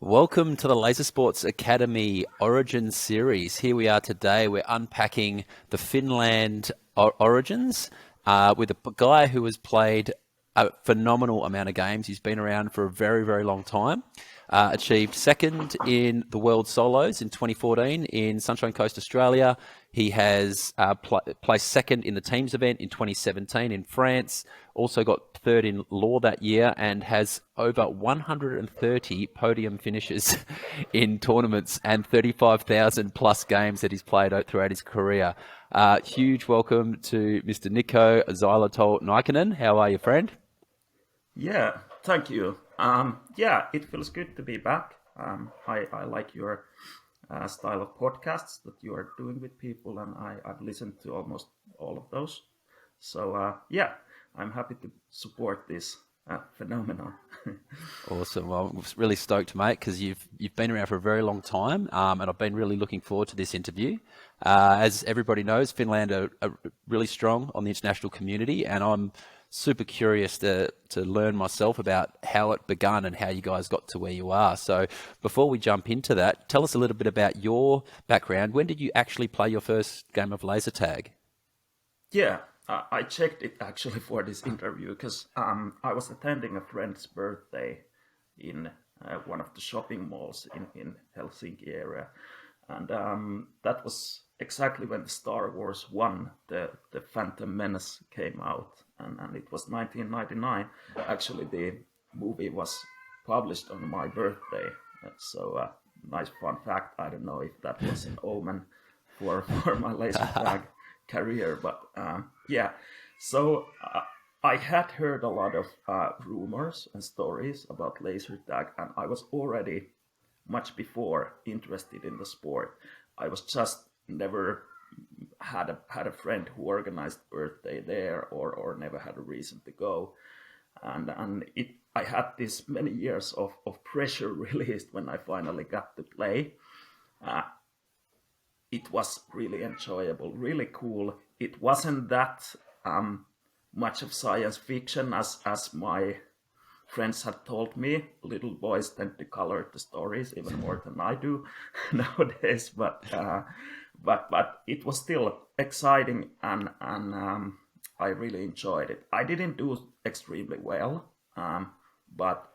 Welcome to the Laser Sports Academy Origin Series. Here we are today. We're unpacking the Finland Origins with a guy who has played a phenomenal amount of games. He's been around for a very, very long time. Achieved second in the World Solos in 2014 in Sunshine Coast, Australia. He has placed second in the teams event in 2017 in France. Also got third in Law that year and has over 130 podium finishes in tournaments and 35,000 plus games that he's played throughout his career. Huge welcome to Mr. Nico Xylitol Nikkanen. How are you, friend? Yeah, thank you. It feels good to be back. I like your style of podcasts that you are doing with people, and I've listened to almost all of those. So, I'm happy to support this phenomenon. Awesome. Well, I'm really stoked, mate, because you've been around for a very long time, and I've been really looking forward to this interview. As everybody knows, Finland are really strong on the international community, and I'm super curious to learn myself about how it began and how you guys got to where you are. So before we jump into that, tell us a little bit about your background. When did you actually play your first game of laser tag? Yeah, I checked it actually for this interview because I was attending a friend's birthday in one of the shopping malls in Helsinki area. And that was exactly when the Star Wars 1, the Phantom Menace came out. And it was 1999. Actually, the movie was published on my birthday. So, nice fun fact. I don't know if that was an omen for my laser tag career, but yeah. So I had heard a lot of rumors and stories about laser tag, and I was already much before interested in the sport. I was just never had a friend who organized birthday there, or never had a reason to go, and I had this many years of pressure released when I finally got to play. Uh, it was really enjoyable, really cool. It wasn't that much of science fiction as my friends had told me. Little boys tend to color the stories even more than I do nowadays, but it was still exciting, and I really enjoyed it. I didn't do extremely well, but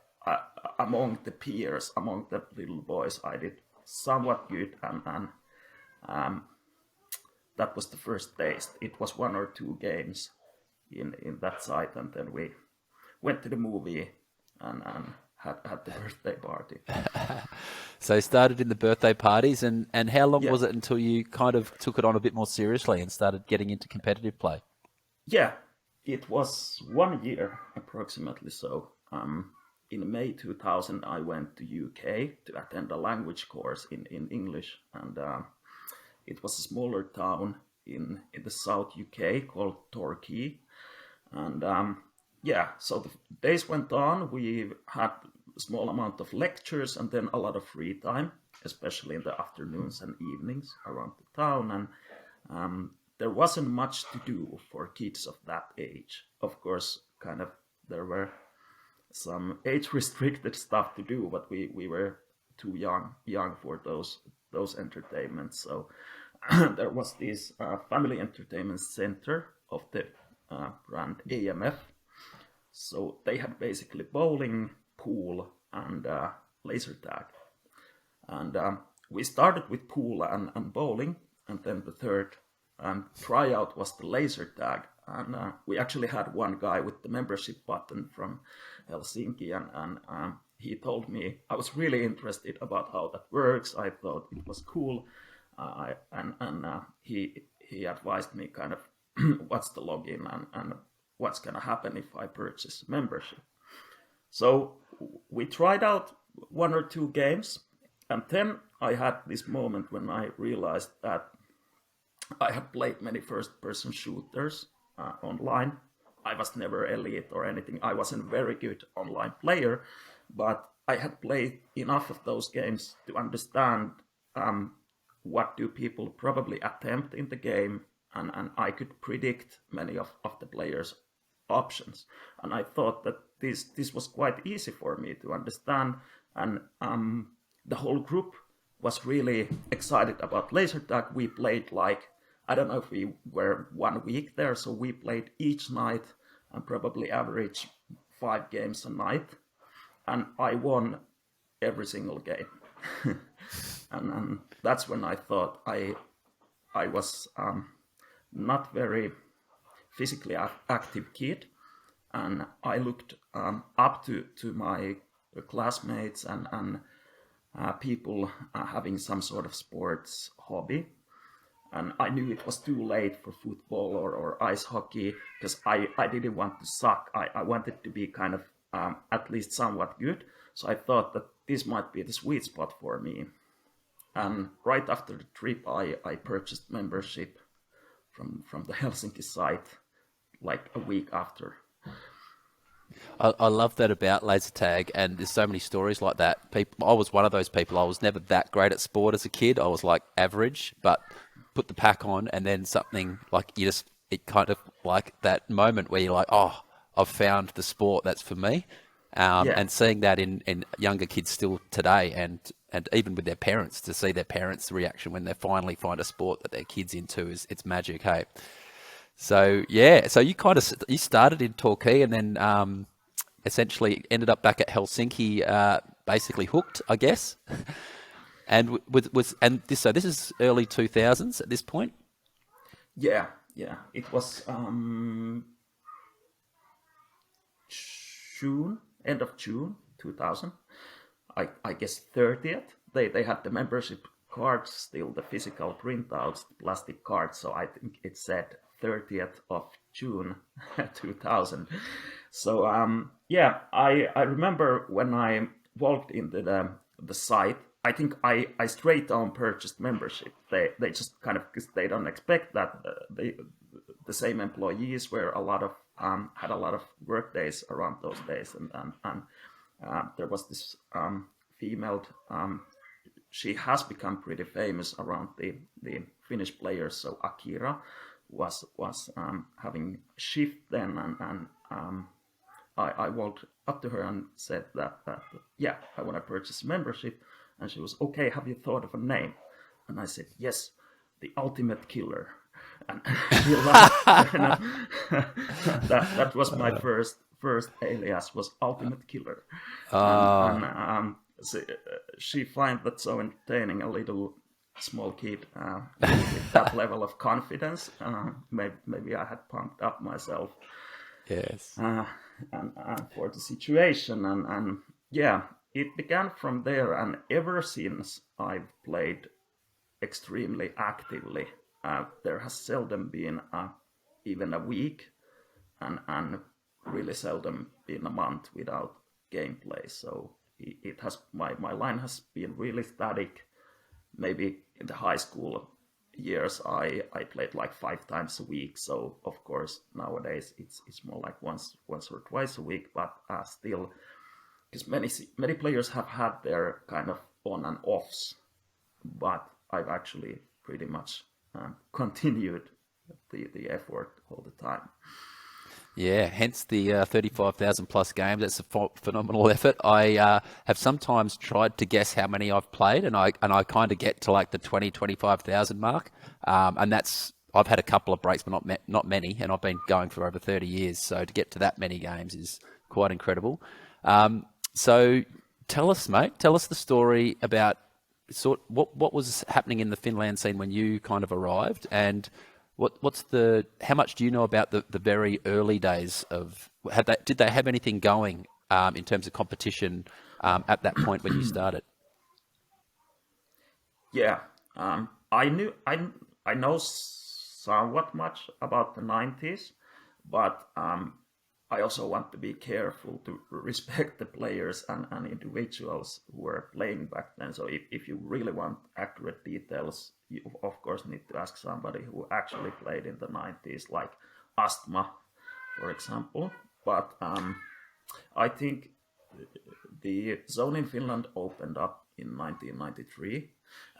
among the peers, among the little boys, I did somewhat good, and um, that was the first taste. It was one or two games in that site, and then we went to the movie and had the birthday party. So you started in the birthday parties, and how long Yeah, was it until you kind of took it on a bit more seriously and started getting into competitive play? yeah, it was 1 year approximately. So in May 2000, I went to UK to attend a language course in English, and it was a smaller town in the South UK called Torquay. And so the days went on. We had a small amount of lectures and then a lot of free time, especially in the afternoons and evenings around the town. And there wasn't much to do for kids of that age. Of course, kind of there were some age restricted stuff to do, but we were too young for those entertainments. So there was this family entertainment center of the brand AMF. So they had basically bowling, pool, and laser tag. And we started with pool and bowling, and then the third tryout was the laser tag. And we actually had one guy with the membership button from Helsinki, and he told me I was really interested about how that works. I thought it was cool, he advised me kind of what's the login and what's gonna happen if I purchase membership. So we tried out one or two games, and then I had this moment when I realized that I had played many first-person shooters online. I was never elite or anything. I wasn't a very good online player, but I had played enough of those games to understand what do people probably attempt in the game, and I could predict many of the players' options. And I thought that this was quite easy for me to understand, and the whole group was really excited about laser tag. We played like, I don't know if we were 1 week there, so we played each night and probably average 5 games a night. And I won every single game. and that's when I thought I was not very physically active kid. And I looked up to my classmates and people having some sort of sports hobby. And I knew it was too late for football or ice hockey because I didn't want to suck. I wanted to be kind of at least somewhat good. So I thought that this might be the sweet spot for me. And right after the trip, I purchased membership from the Helsinki site like a week after. I love that about laser tag, and there's so many stories like that. People, I was one of those people. I was never that great at sport as a kid. I was like average, but put the pack on, and then something like it kind of like that moment where you're like, oh, I've found the sport that's for me. Yeah, And seeing that in younger kids still today, and even with their parents, to see their parents' reaction when they finally find a sport that their kids into it's magic. Hey, so yeah, so you started in Torquay and then essentially ended up back at Helsinki, basically hooked, I guess. And this is early 2000s at this point. yeah, yeah. It was June, end of June 2000. I guess 30th. They had the membership cards still, the physical printouts, plastic cards. So I think it said 30th of June 2000. So yeah, I remember when I walked into the site. I think I straight on purchased membership. They just kind of, because they don't expect that the same employees were a lot of had a lot of work days around those days, and there was this female. She has become pretty famous around the Finnish players. So Akira was having shift then, and I walked up to her and said that yeah, I want to purchase membership, and she was okay. Have you thought of a name? And I said yes, the Ultimate Killer. And she laughed. That was my first alias was Ultimate Killer, and Oh, so, she find that so entertaining. A little small kid with that level of confidence. Maybe I had pumped up myself yes. and for the situation, and yeah, it began from there. And ever since I've played extremely actively. There has seldom been even a week, and really seldom been a month without gameplay. So it has my line has been really static. Maybe in the high school years, I played like 5 times a week. So of course nowadays it's more like once or twice a week. But still, because many players have had their kind of on and offs, but I've actually pretty much continued the effort all the time. Yeah, hence the 35,000 plus games. That's a phenomenal effort. I have sometimes tried to guess how many I've played, and I kind of get to like the 25,000 mark. And that's I've had a couple of breaks, but not many, and I've been going for over 30 years. So to get to that many games is quite incredible. So tell us, mate, tell us the story about what was happening in the Finland scene when you kind of arrived, and how much do you know about the very early days of did they have anything going in terms of competition at that point when you started? Yeah, I know somewhat much about the 90s, but I also want to be careful to respect the players and individuals who were playing back then. So if you really want accurate details, you of course need to ask somebody who actually played in the 90s, like Astma, for example. But I think the zone in Finland opened up in 1993,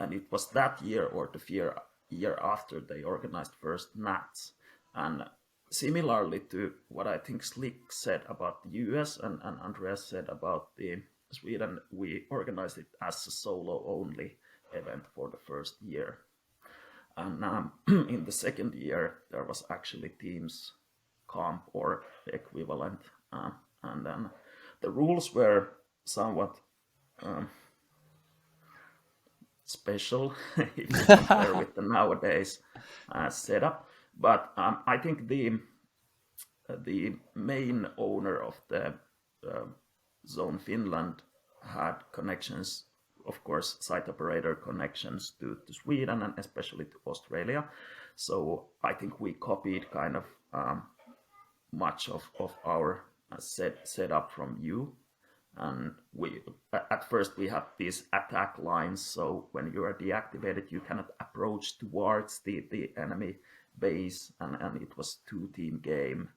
and it was that year or the year after they organized first Nats. And similarly to what I think Slick said about the US and Andreas said about the Sweden, we organized it as a solo-only event for the first year. And in the second year, there was actually teams comp or equivalent. And then the rules were somewhat special if you compare with the nowadays setup. But I think the main owner of the Zone Finland had connections, of course, site operator connections to Sweden and especially to Australia. So I think we copied kind of much of our setup from you. And we at first we had these attack lines. So when you are deactivated, you cannot approach towards the enemy base, and it was 2-team game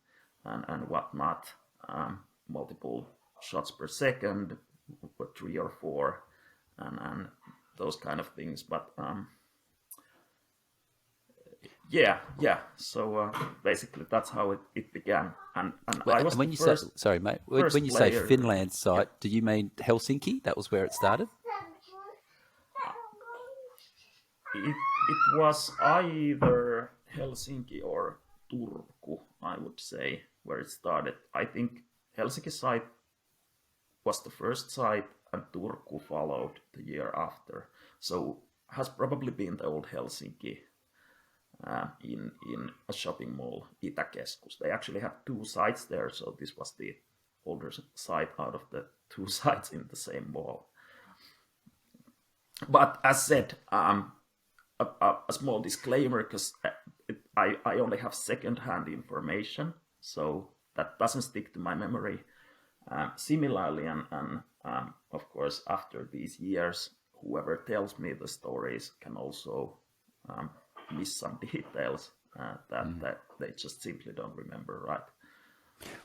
and whatnot, multiple shots per second, 3 or 4, and those kind of things. But yeah. So basically, that's how it began. And I was And when the you first say, sorry, mate, first when you say player. Finland site, do you mean Helsinki? That was where it started? It was either Helsinki or Turku, I would say, where it started. I think Helsinki site was the first site, and Turku followed the year after. So has probably been the old Helsinki in a shopping mall, Itäkeskus. They actually have 2 sites there, so this was the older site out of the 2 sites in the same mall. But as said, a small disclaimer, because I only have second-hand information, so that doesn't stick to my memory. Similarly, and of course, after these years, whoever tells me the stories can also miss some details that they just simply don't remember, right?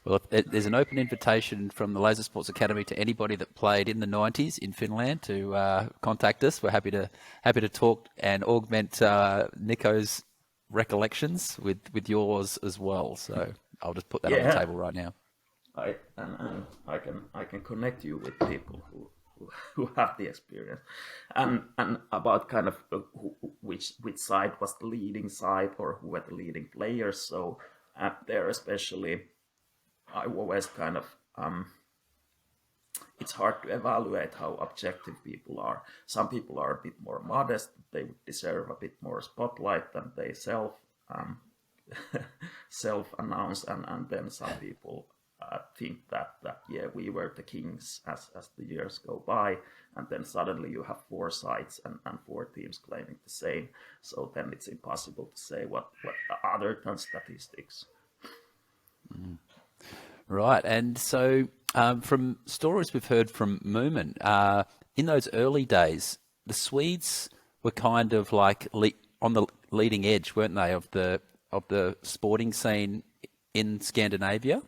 Well, there's an open invitation from the Laser Sports Academy to anybody that played in the 90s in Finland to contact us. We're happy to talk and augment Nico's recollections with yours as well. So I'll just put that on the Yeah, table right now. and I can connect you with people who have the experience, and about kind of which side was the leading side or who were the leading players. So there especially, I always kind of it's hard to evaluate how objective people are. Some people are a bit more modest; they would deserve a bit more spotlight than they um, self announce, and then some people think that yeah, we were the kings as the years go by, and then suddenly you have 4 sites and 4 teams claiming the same. So then it's impossible to say what other than statistics. Right, and so from stories we've heard from Moomin, in those early days, the Swedes were kind of like on the leading edge, weren't they, of the sporting scene in Scandinavia,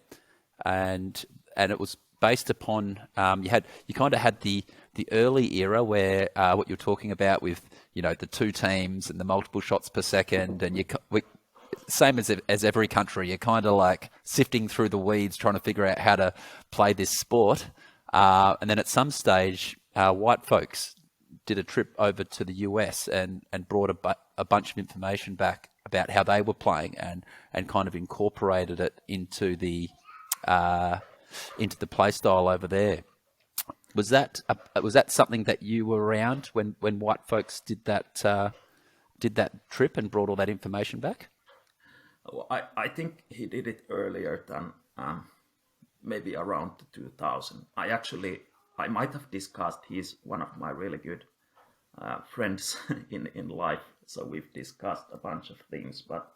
and it was based upon you kind of had the early era where what you're talking about with the 2 teams and the multiple shots per second, and same as every country, you're kind of like sifting through the weeds trying to figure out how to play this sport. And then at some stage, white folks did a trip over to the US and brought a bunch of information back about how they were playing and kind of incorporated it into the play style over there. Was that something that you were around when white folks did that trip and brought all that information back? Well, I think he did it earlier than maybe around 2000. I might have discussed, he's one of my really good friends in life, so we've discussed a bunch of things, but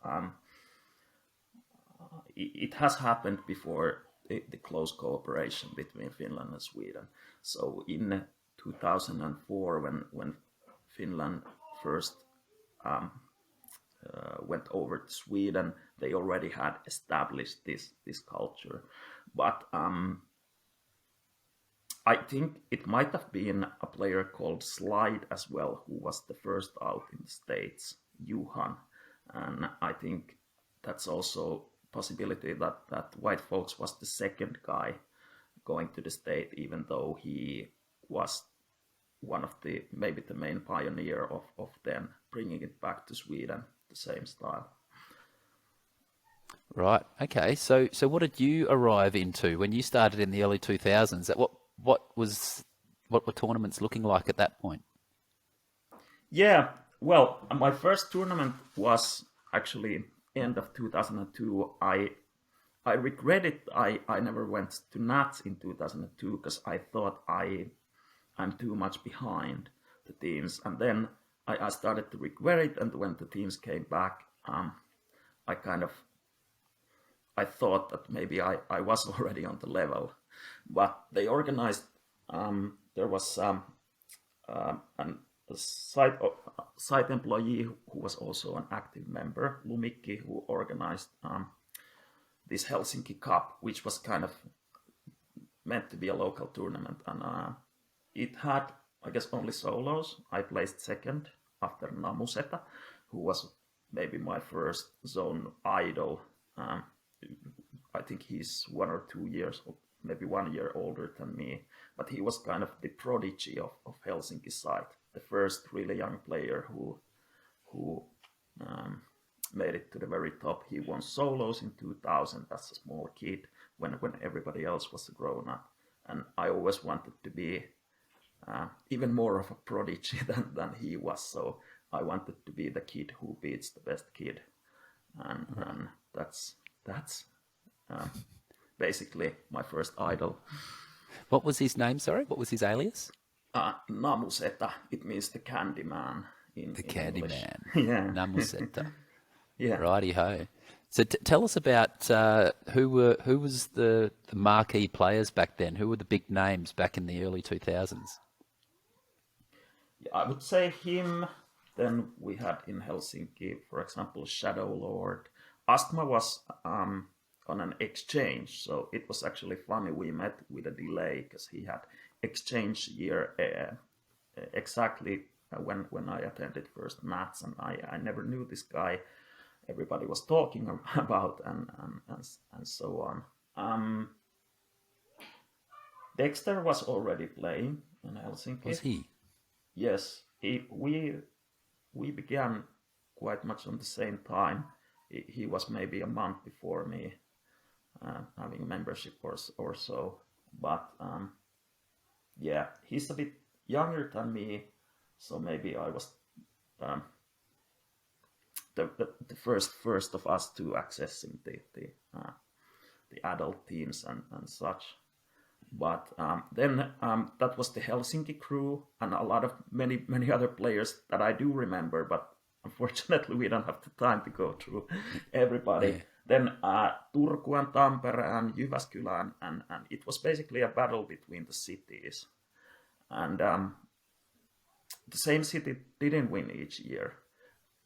it has happened before, the close cooperation between Finland and Sweden. So in 2004, when Finland first went over to Sweden, they already had established this culture. But I think it might have been a player called Slide as well, who was the first out in the States, Johan. And I think that's also a possibility that white folks was the second guy going to the state, even though he was one of maybe the main pioneer of then bringing it back to Sweden, the same style. Right. Okay. So what did you arrive into when you started in the early 2000s? What were tournaments looking like at that point? Yeah, well, my first tournament was actually end of 2002. I regret it. I never went to Nats in 2002 because I thought I'm too much behind the teams. And then I started to regret it. And when the teams came back, I kind of I thought that maybe I was already on the level. But they organized. There was a site employee who was also an active member, Lumikki, who organized this Helsinki Cup, which was kind of meant to be a local tournament, and it had, I guess, only solos. I placed second after Namuseta, who was maybe my first zone idol. I think he's 1 or 2 years, or maybe 1 year older than me, but he was kind of the prodigy of Helsinki side, the first really young player who made it to the very top. He won solos in 2000 as a small kid when everybody else was a grown up. And I always wanted to be even more of a prodigy than he was. So I wanted to be the kid who beats the best kid. And that's basically my first idol. What was his name? Sorry, what was his alias? Namuseta. It means the candy man in Candy English. Man. Yeah. Namuseta. Yeah. Righty ho. So tell us about who was the marquee players back then? Who were the big names back in the early 2000s? I would say him. Then we had in Helsinki, for example, Shadow Lord. Astma was on an exchange, so it was actually funny. We met with a delay because he had exchange year exactly when I attended first Nats, and I never knew this guy. Everybody was talking about and so on. Dexter was already playing in Helsinki. Was he? Yes, we began quite much on the same time. He was maybe a month before me, having membership or so. But yeah, he's a bit younger than me, so maybe I was the first of us to accessing the adult teams and such. But then that was the Helsinki crew and a lot of many other players that I do remember, but unfortunately we don't have the time to go through everybody. Yeah. Then Turku and Tampere and Jyväskylä, and it was basically a battle between the cities. And the same city didn't win each year.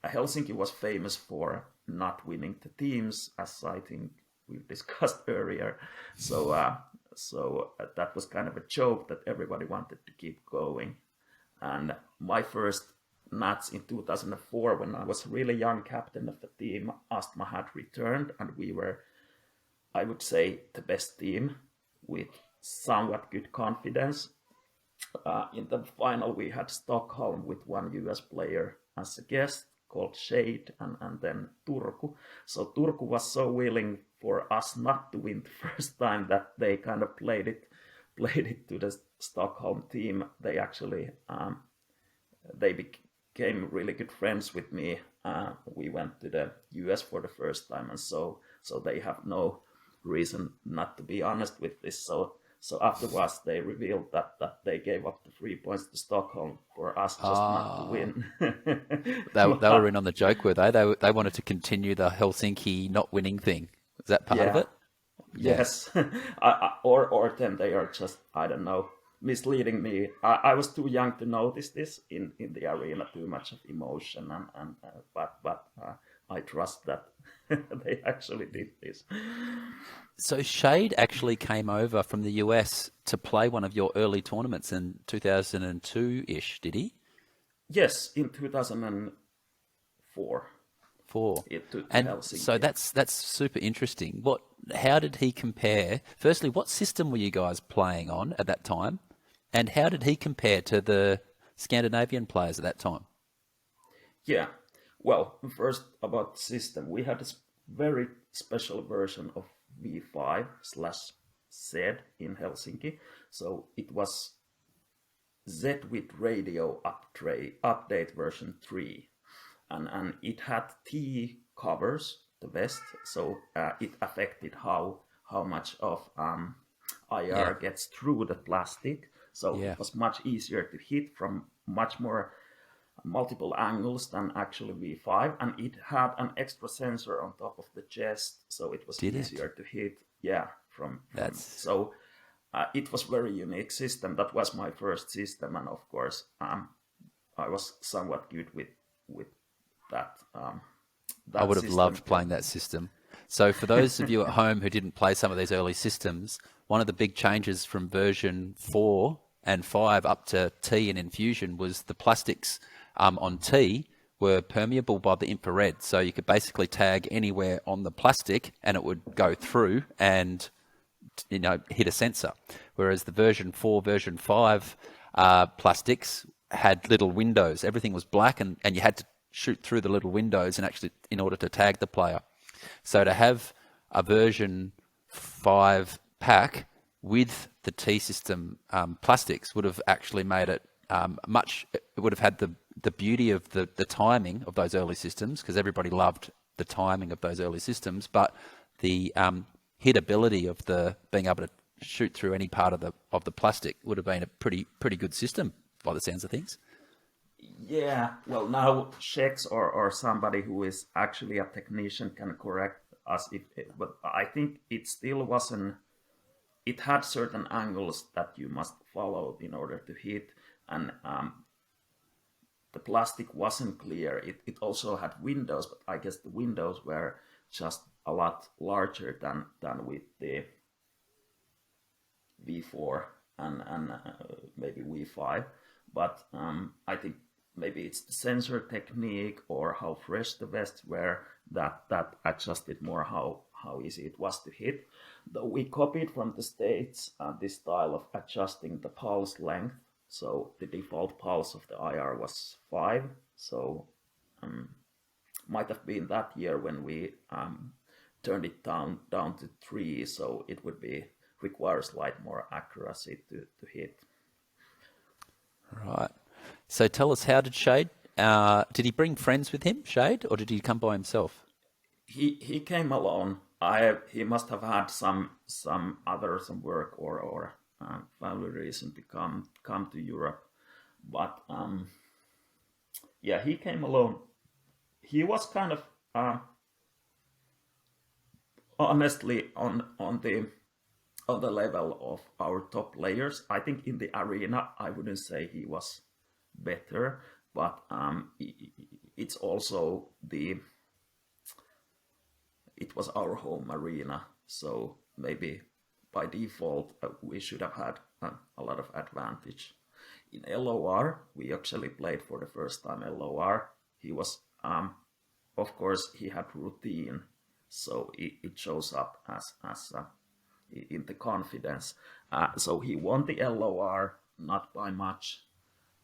Helsinki was famous for not winning the teams, as I think we've discussed earlier. So that was kind of a joke that everybody wanted to keep going. And my first Nats in 2004, when I was really young captain of the team, Astma had returned, and we were, I would say, the best team with somewhat good confidence. In the final, we had Stockholm with one US player as a guest called Shade, and then Turku. So Turku was so willing for us not to win the first time that they kind of played it to the Stockholm team. They actually they became really good friends with me. We went to the US for the first time, and so they have no reason not to be honest with this. So afterwards, they revealed that they gave up the 3 points to Stockholm for us just not to win. They were in on the joke, were they? They wanted to continue the Helsinki not winning thing. Was that part of it? Yes. Or then they are just, I don't know, misleading me. I was too young to notice this in the arena, too much of emotion, but I trust that they actually did this. So Shade actually came over from the US to play one of your early tournaments in 2002-ish, did he? Yes, in 2004. Four. To And Helsinki. so that's super interesting. how did he compare? Firstly, what system were you guys playing on at that time, and how did he compare to the Scandinavian players at that time? Yeah. Well, first about the system, we had a very special version of V5 slash Z in Helsinki. So it was Z with radio update version 3. And it had T covers the vest, so it affected how much of Yeah, IR gets through the plastic. So yeah, it was much easier to hit from much more multiple angles than actually V5, and it had an extra sensor on top of the chest, so it was did it? easier to hit. Yeah, from That's so it was very unique system. That was my first system, and of course, I was somewhat good with that I that would have system. loved playing that system. So for those of you at home who didn't play some of these early systems, one of the big changes from version 4 and 5 up to T and Infusion was the plastics on T were permeable by the infrared. So you could basically tag anywhere on the plastic and it would go through and hit a sensor. Whereas the version 4, version 5 plastics had little windows. Everything was black and you had to shoot through the little windows and actually in order to tag the player. So to have a version 5 pack with the T system plastics would have actually made it it would have had the beauty of the timing of those early systems, because everybody loved the timing of those early systems, but the hitability of the being able to shoot through any part of the plastic would have been a pretty good system by the sounds of things. Yeah, well, now Shex or somebody who is actually a technician can correct us but I think it still wasn't. It had certain angles that you must follow in order to hit, and the plastic wasn't clear. It also had windows, but I guess the windows were just a lot larger than with the V4 and maybe V5. But I think maybe it's the sensor technique or how fresh the vests were that adjusted more how easy it was to hit. Though we copied from the States this style of adjusting the pulse length. So the default pulse of the IR was 5. So might have been that year when we turned it down to 3. So it would be require slight more accuracy to hit. Right. So tell us, how did he bring friends with him, Shade, or did he come by himself? He came alone. He must have had some work or family reason to come to Europe, but yeah, he came alone. He was kind of honestly on the level of our top players. I think in the arena, I wouldn't say he was better, but it's also it was our home arena, so maybe by default we should have had a lot of advantage. In LOR, we actually played for the first time LOR. He was, of course, he had routine, so it shows up as in the confidence. So he won the LOR, not by much,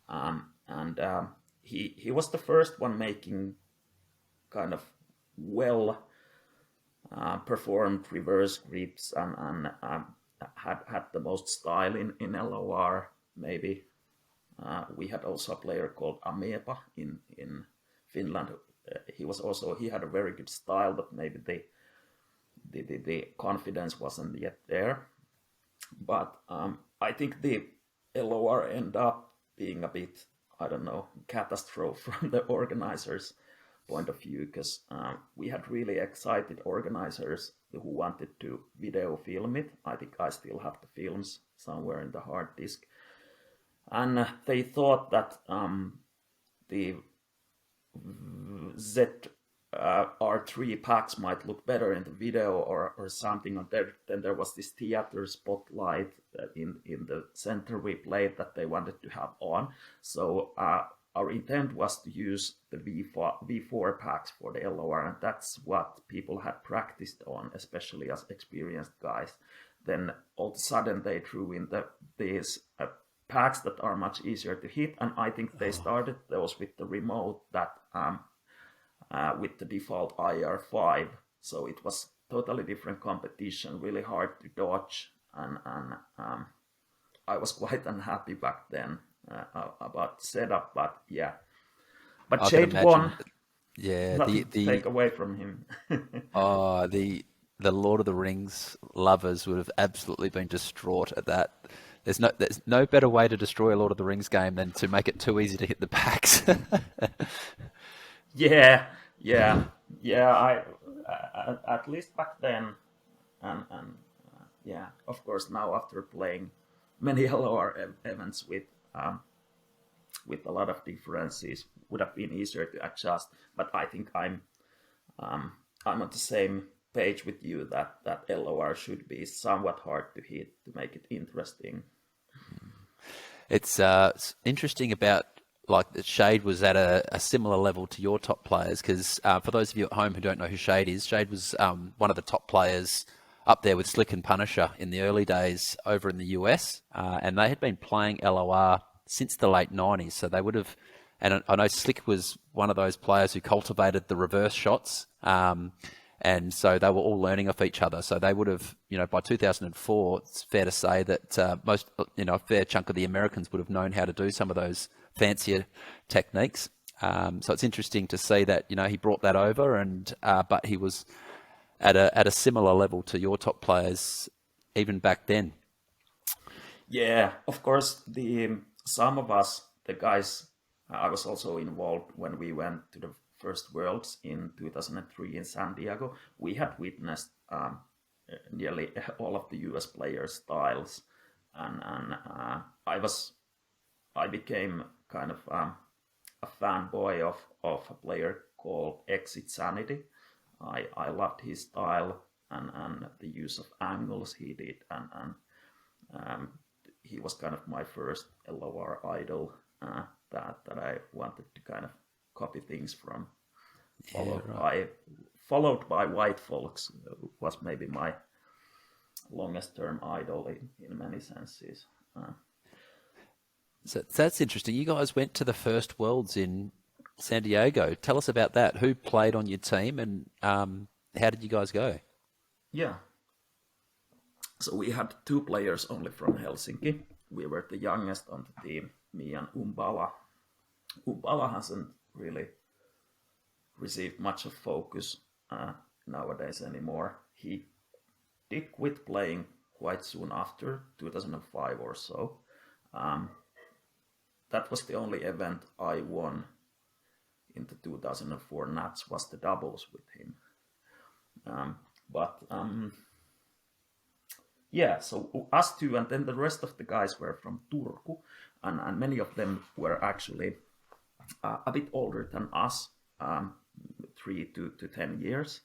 and he was the first one making kind of well performed reverse grips and had the most style in LOR maybe. We had also a player called Amepa in Finland. He had a very good style, but maybe the confidence wasn't yet there. But I think the LOR ended up being a bit, I don't know, catastrophe from the organizers' point of view, because we had really excited organizers who wanted to video film it. I think I still have the films somewhere in the hard disk. And they thought that the Z R3 packs might look better in the video or something. And then there was this theater spotlight in the center we played that they wanted to have on. So our intent was to use the V4 packs for the LOR, and that's what people had practiced on, especially as experienced guys. Then all of a sudden they threw in these packs that are much easier to hit, and I think they started those with the remote that with the default IR5, so it was totally different competition, really hard to dodge, and I was quite unhappy back then about the setup, but yeah. But I can Jade won, imagine. Yeah, nothing to take away from him. oh the Lord of the Rings lovers would have absolutely been distraught at that. There's no better way to destroy a Lord of the Rings game than to make it too easy to hit the packs. Yeah, yeah, yeah. At least back then, and yeah, of course now after playing many LOR events with a lot of differences, would have been easier to adjust. But I think I'm on the same page with you that LOR should be somewhat hard to hit to make it interesting. It's interesting about like that Shade was at a similar level to your top players because for those of you at home who don't know who Shade was one of the top players up there with Slick and Punisher in the early days over in the US, and they had been playing LOR since the late 90s, so they would have. And I know Slick was one of those players who cultivated the reverse shots. And so they were all learning off each other. So they would have, by 2004, it's fair to say that most, a fair chunk of the Americans would have known how to do some of those fancier techniques. So it's interesting to see that, he brought that over, and but he was at a similar level to your top players even back then. Yeah, of course, some of us, the guys, I was also involved when we went to the first Worlds in 2003 in San Diego. We had witnessed nearly all of the US players' styles, and I became kind of a fanboy of a player called Exit Sanity. I loved his style and the use of angles he did, and he was kind of my first LOR idol that I wanted to kind of copy things from. Yeah, right. Followed by White Folks, was maybe my longest term idol in many senses. So that's interesting. You guys went to the first Worlds in San Diego. Tell us about that. Who played on your team, and how did you guys go? Yeah, so we had two players only from Helsinki. We were the youngest on the team, me and Umbala. Umbala hasn't really received much of focus nowadays anymore. He did quit playing quite soon after 2005 or so. That was the only event I won in the 2004 Nats, was the doubles with him. But yeah, so us two, and then the rest of the guys were from Turku, and many of them were actually a bit older than us, 3 to 10 years.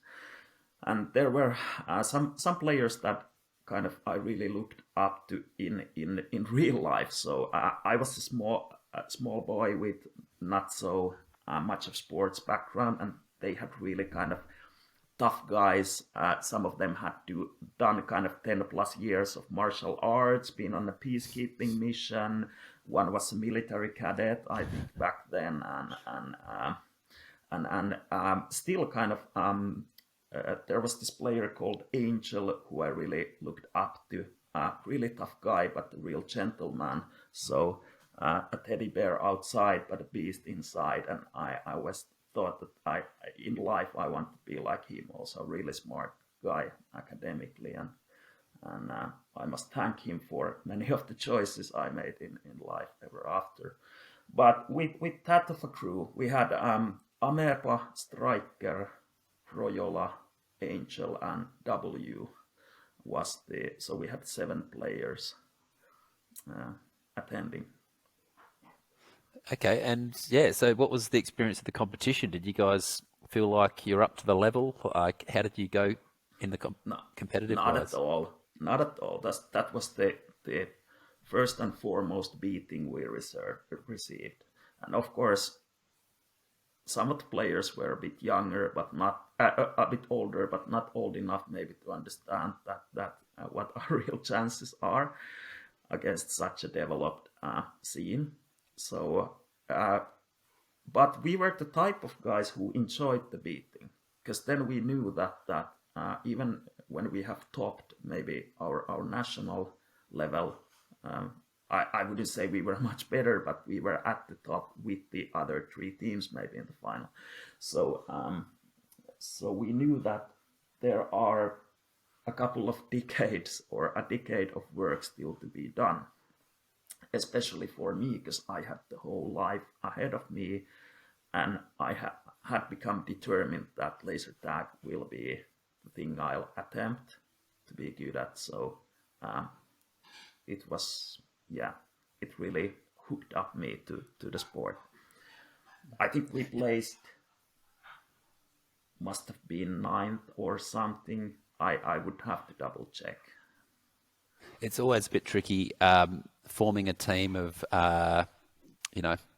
And there were some players that kind of I really looked up to in real life. So I was a small boy with not so much of sports background, and they had really kind of tough guys. Some of them had done kind of 10+ years of martial arts, been on a peacekeeping mission. One was a military cadet, I think, back then, and still kind of there was this player called Angel who I really looked up to. Really tough guy, but a real gentleman. So a teddy bear outside, but a beast inside. And I always thought that in life I want to be like him. Also, a really smart guy academically, and I must thank him for many of the choices I made in life ever after. But with that of a crew, we had Amepa, Striker, Royola, Angel, and W so we had 7 players attending. Okay, and yeah, so what was the experience of the competition? Did you guys feel like you're up to the level? Like, how did you go in the No, competitive not at wise? all. Not at all. That was the first and foremost beating we received. And of course, some of the players were a bit younger, but not a bit older, but not old enough maybe to understand that what our real chances are against such a developed scene. So, but we were the type of guys who enjoyed the beating, because then we knew that even when we have topped maybe our national level, I wouldn't say we were much better, but we were at the top with the other three teams maybe in the final. So so we knew that there are a couple of decades or a decade of work still to be done, especially for me, because I had the whole life ahead of me, and I had become determined that laser tag will be the thing I'll attempt to be good at. So it was, yeah, it really hooked up me to the sport. I think we placed, must have been ninth or something. I would have to double check. It's always a bit tricky forming a team of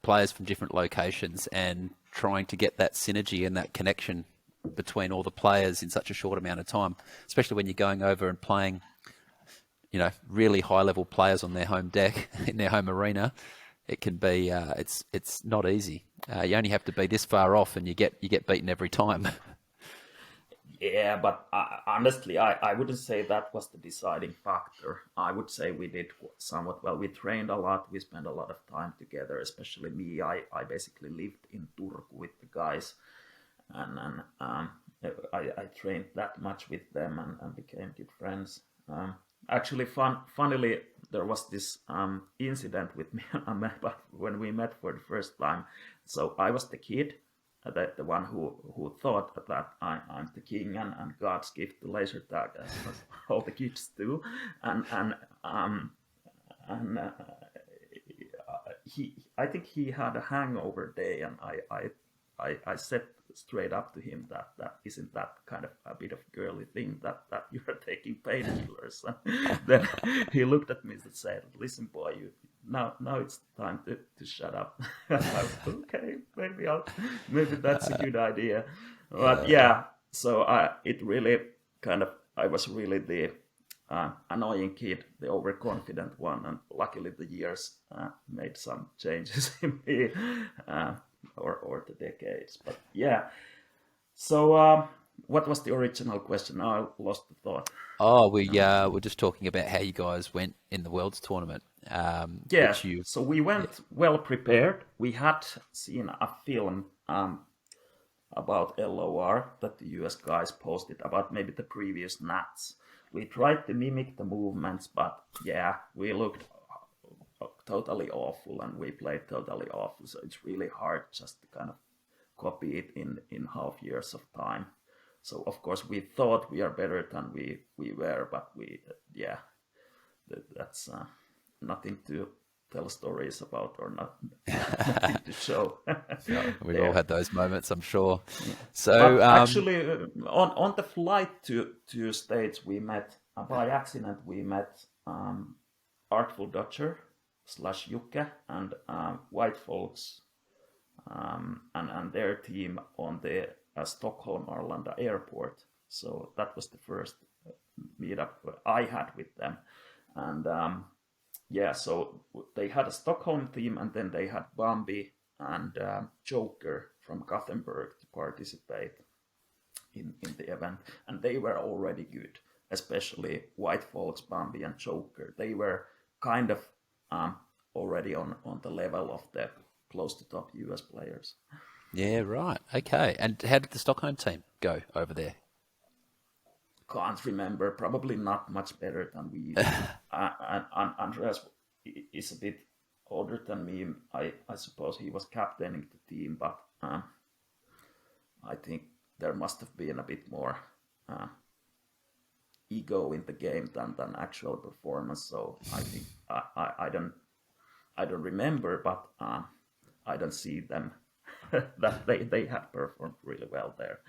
players from different locations and trying to get that synergy and that connection between all the players in such a short amount of time, especially when you're going over and playing, really high level players on their home deck in their home arena. It can be it's not easy. You only have to be this far off, and you get beaten every time. Yeah, but honestly, I wouldn't say that was the deciding factor. I would say we did somewhat well. We trained a lot. We spent a lot of time together, especially me. I basically lived in Turku with the guys, and I trained that much with them and became good friends. Actually, funnily, there was this incident with me and Ahmed, but when we met for the first time. So I was the kid, the one who thought that I'm the king and God's gift to laser tag, as all the kids do, and I think he had a hangover day, and I said straight up to him that isn't that kind of a bit of girly thing that you are taking painkillers. And then he looked at me and said, "Listen, boy, now it's time to shut up." I was, okay, maybe that's a good idea. But yeah, so it really kind of, I was really the annoying kid, the overconfident one, and luckily the years made some changes in me, or the decades. But yeah, so what was the original question? I lost the thought. Oh, we were just talking about how you guys went in the Worlds tournament, Yeah, which you, so we yeah, went well prepared. We had seen a film about LOR that the US guys posted about maybe the previous Nats. We tried to mimic the movements, but yeah, we looked totally awful and we played totally awful. So it's really hard just to kind of copy it in half years of time. So of course we thought we are better than we were, but yeah, that's nothing to tell stories about, or not nothing to show yeah, we've all there. had those moments, I'm sure. But So, actually, on the flight to States, we met by accident. We met Artful Dodger slash Jukka and White Folks and their team on the Stockholm Arlanda airport. So that was the first meetup I had with them, and yeah, so they had a Stockholm team, and then they had Bambi and Joker from Gothenburg to participate in the event, and they were already good, especially White Folks, Bambi, and Joker. They were kind of already on the level of the close to top US players. yeah, right, okay. And how did the Stockholm team go over there? Can't remember, probably not much better than we did. And Andreas is a bit older than me. I suppose he was captaining the team, but I think there must have been a bit more ego in the game than actual performance. So I think I don't remember, but I don't see them that they had performed really well there.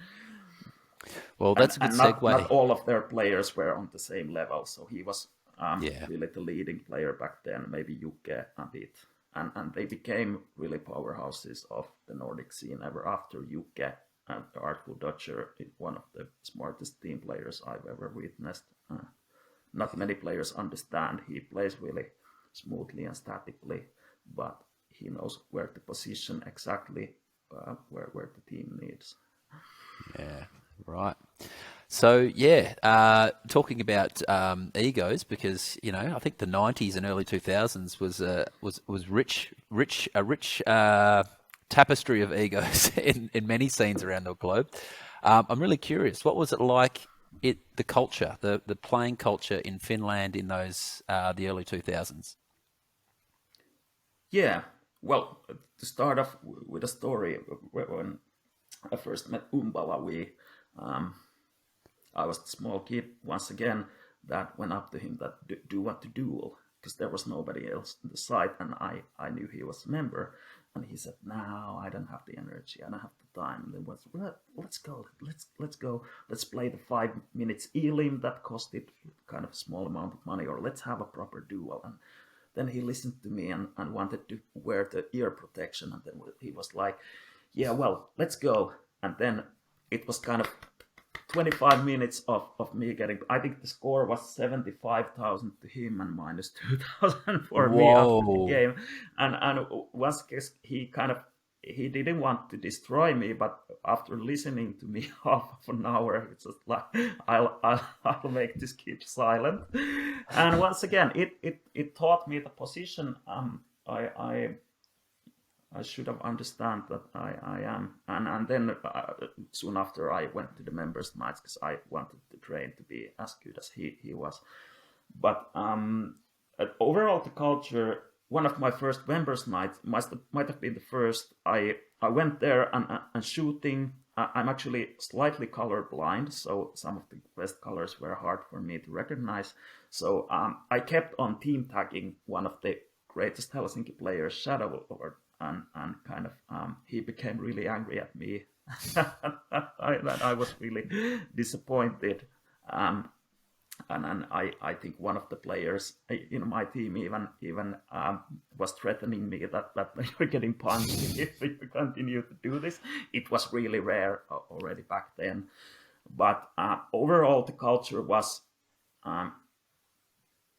Well, that's a good And not segue. all of their players were on the same level. So he was Yeah. really the leading player back then. Maybe Jukke a bit. and they became really powerhouses of the Nordic scene ever after UK. And Artful Dodger is one of the smartest team players I've ever witnessed. Not many players understand. He plays really smoothly and statically, but he knows where to position exactly where the team needs. Yeah, right. So yeah, talking about egos, because I think the '90s and early 2000s was a rich tapestry of egos in many scenes around the globe. I'm really curious, what was it like? The culture, the playing culture in Finland in those the early 2000s. Yeah, well, to start off with a story, when I first met Umbala, um, I was the small kid once again that went up to him that do you want to duel, because there was nobody else in the site, and I knew he was a member, and he said, "No, I don't have the energy, I don't have the time." And then was, let's go, let's go, let's play the 5 minutes elim that costed kind of a small amount of money, or let's have a proper duel. And then he listened to me and wanted to wear the ear protection, and then he was like, "Yeah, well, let's go." And then it was kind of 25 minutes of me getting, I think the score was 75,000 to him and minus 2,000 for me after the Whoa. game. And once he kind of, he didn't want to destroy me, but after listening to me half of an hour, it's just like, I'll make this kid silent. And once again, it taught me the position I should have understand that I am. And then soon after I went to the members' nights because I wanted to train to be as good as he was. But overall, the culture, one of my first members' nights might have been the first. I went there and shooting. I'm actually slightly colorblind, so some of the best colors were hard for me to recognize. So I kept on team tagging one of the greatest Helsinki players, Shadow Lord, and kind of he became really angry at me. I was really disappointed. And I think one of the players in my team even was threatening me that you're getting punched if you continue to do this. It was really rare already back then. But overall, the culture was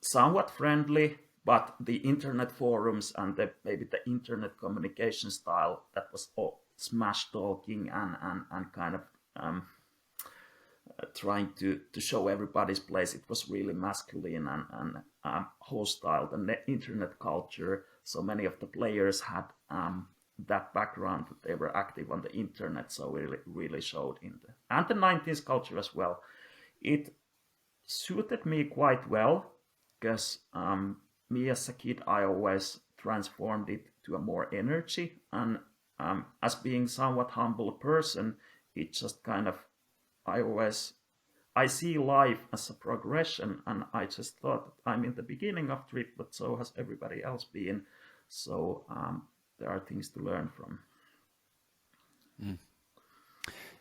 somewhat friendly, but the internet forums and maybe the internet communication style that was all smash talking and kind of trying to show everybody's place. It was really masculine and hostile, the internet culture. So many of the players had that background, that they were active on the internet, so it really showed in the 90s culture as well. It suited me quite well because me as a kid, I always transformed it to a more energy, and as being somewhat humble person, it just kind of, I see life as a progression, and I just thought that I'm in the beginning of trip, but so has everybody else been. So there are things to learn from.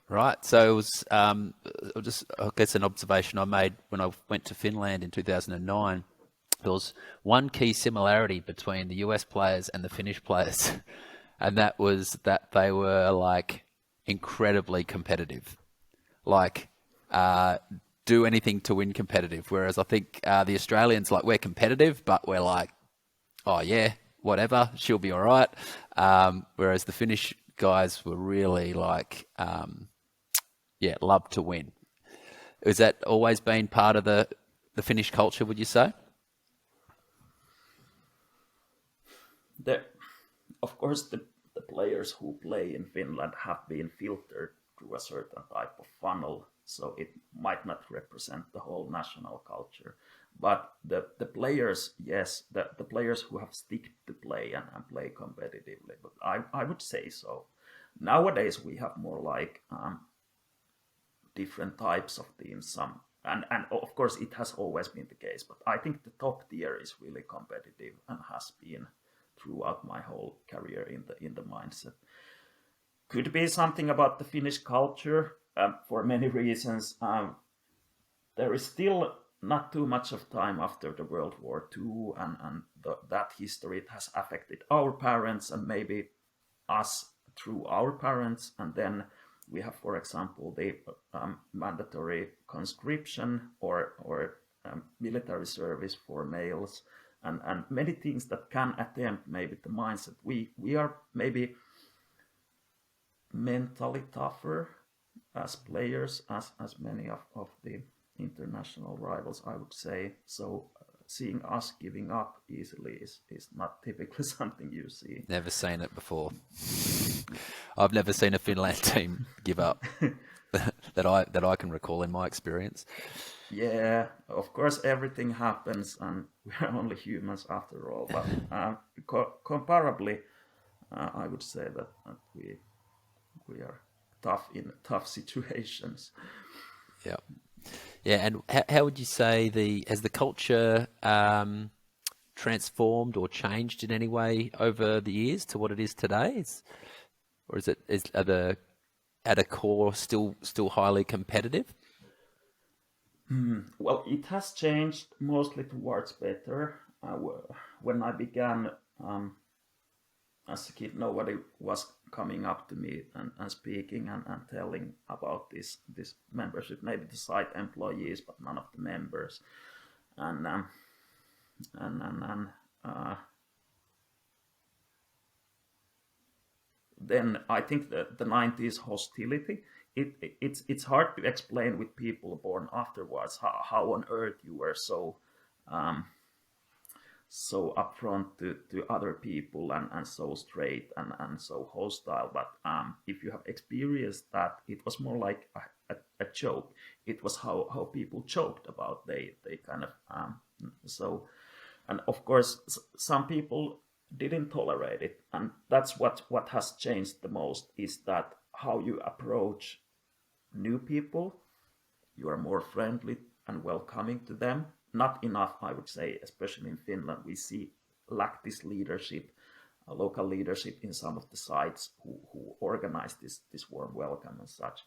Right. So it was just, I guess, an observation I made when I went to Finland in 2009. There was one key similarity between the US players and the Finnish players, and that was that they were like incredibly competitive. Like, do anything to win competitive. Whereas I think the Australians, like, we're competitive, but we're like, oh yeah, whatever, she'll be all right. Whereas the Finnish guys were really like, yeah, love to win. Has that always been part of the Finnish culture, would you say? The, of course, the players who play in Finland have been filtered through a certain type of funnel, so it might not represent the whole national culture. But the players, yes, the players who have stick to play and play competitively, but I would say so. Nowadays we have more like different types of teams. Some and of course it has always been the case, but I think the top tier is really competitive and has been throughout my whole career in the mindset. Could be something about the Finnish culture for many reasons. There is still not too much of time after the World War II, and that history, it has affected our parents and maybe us through our parents. And then we have, for example, the mandatory conscription or military service for males, and many things that can attempt maybe the mindset. We are maybe mentally tougher as players as many of the international rivals, I would say. So seeing us giving up easily is not typically something you see. Never seen it before. I've never seen a Finland team give up that I can recall in my experience. Yeah, of course, everything happens, and we're only humans after all. But comparably, I would say that we are tough in tough situations. Yeah. Yeah, and how would you say has the culture transformed or changed in any way over the years to what it is today? Or are the at a core still highly competitive? Well, it has changed mostly towards better. When I began as a kid, nobody was coming up to me and speaking and telling about this membership. Maybe the site employees, but none of the members. And uh, then I think that the 90s hostility, it's hard to explain with people born afterwards how on earth you were um, so upfront to other people and so straight and so hostile. But if you have experienced that, it was more like a joke. It was how people joked about they kind of so. And of course, some people didn't tolerate it, and that's what has changed the most, is that how you approach new people. You are more friendly and welcoming to them. Not enough, I would say, especially in Finland. We lack this leadership, local leadership in some of the sites who organize this warm welcome and such.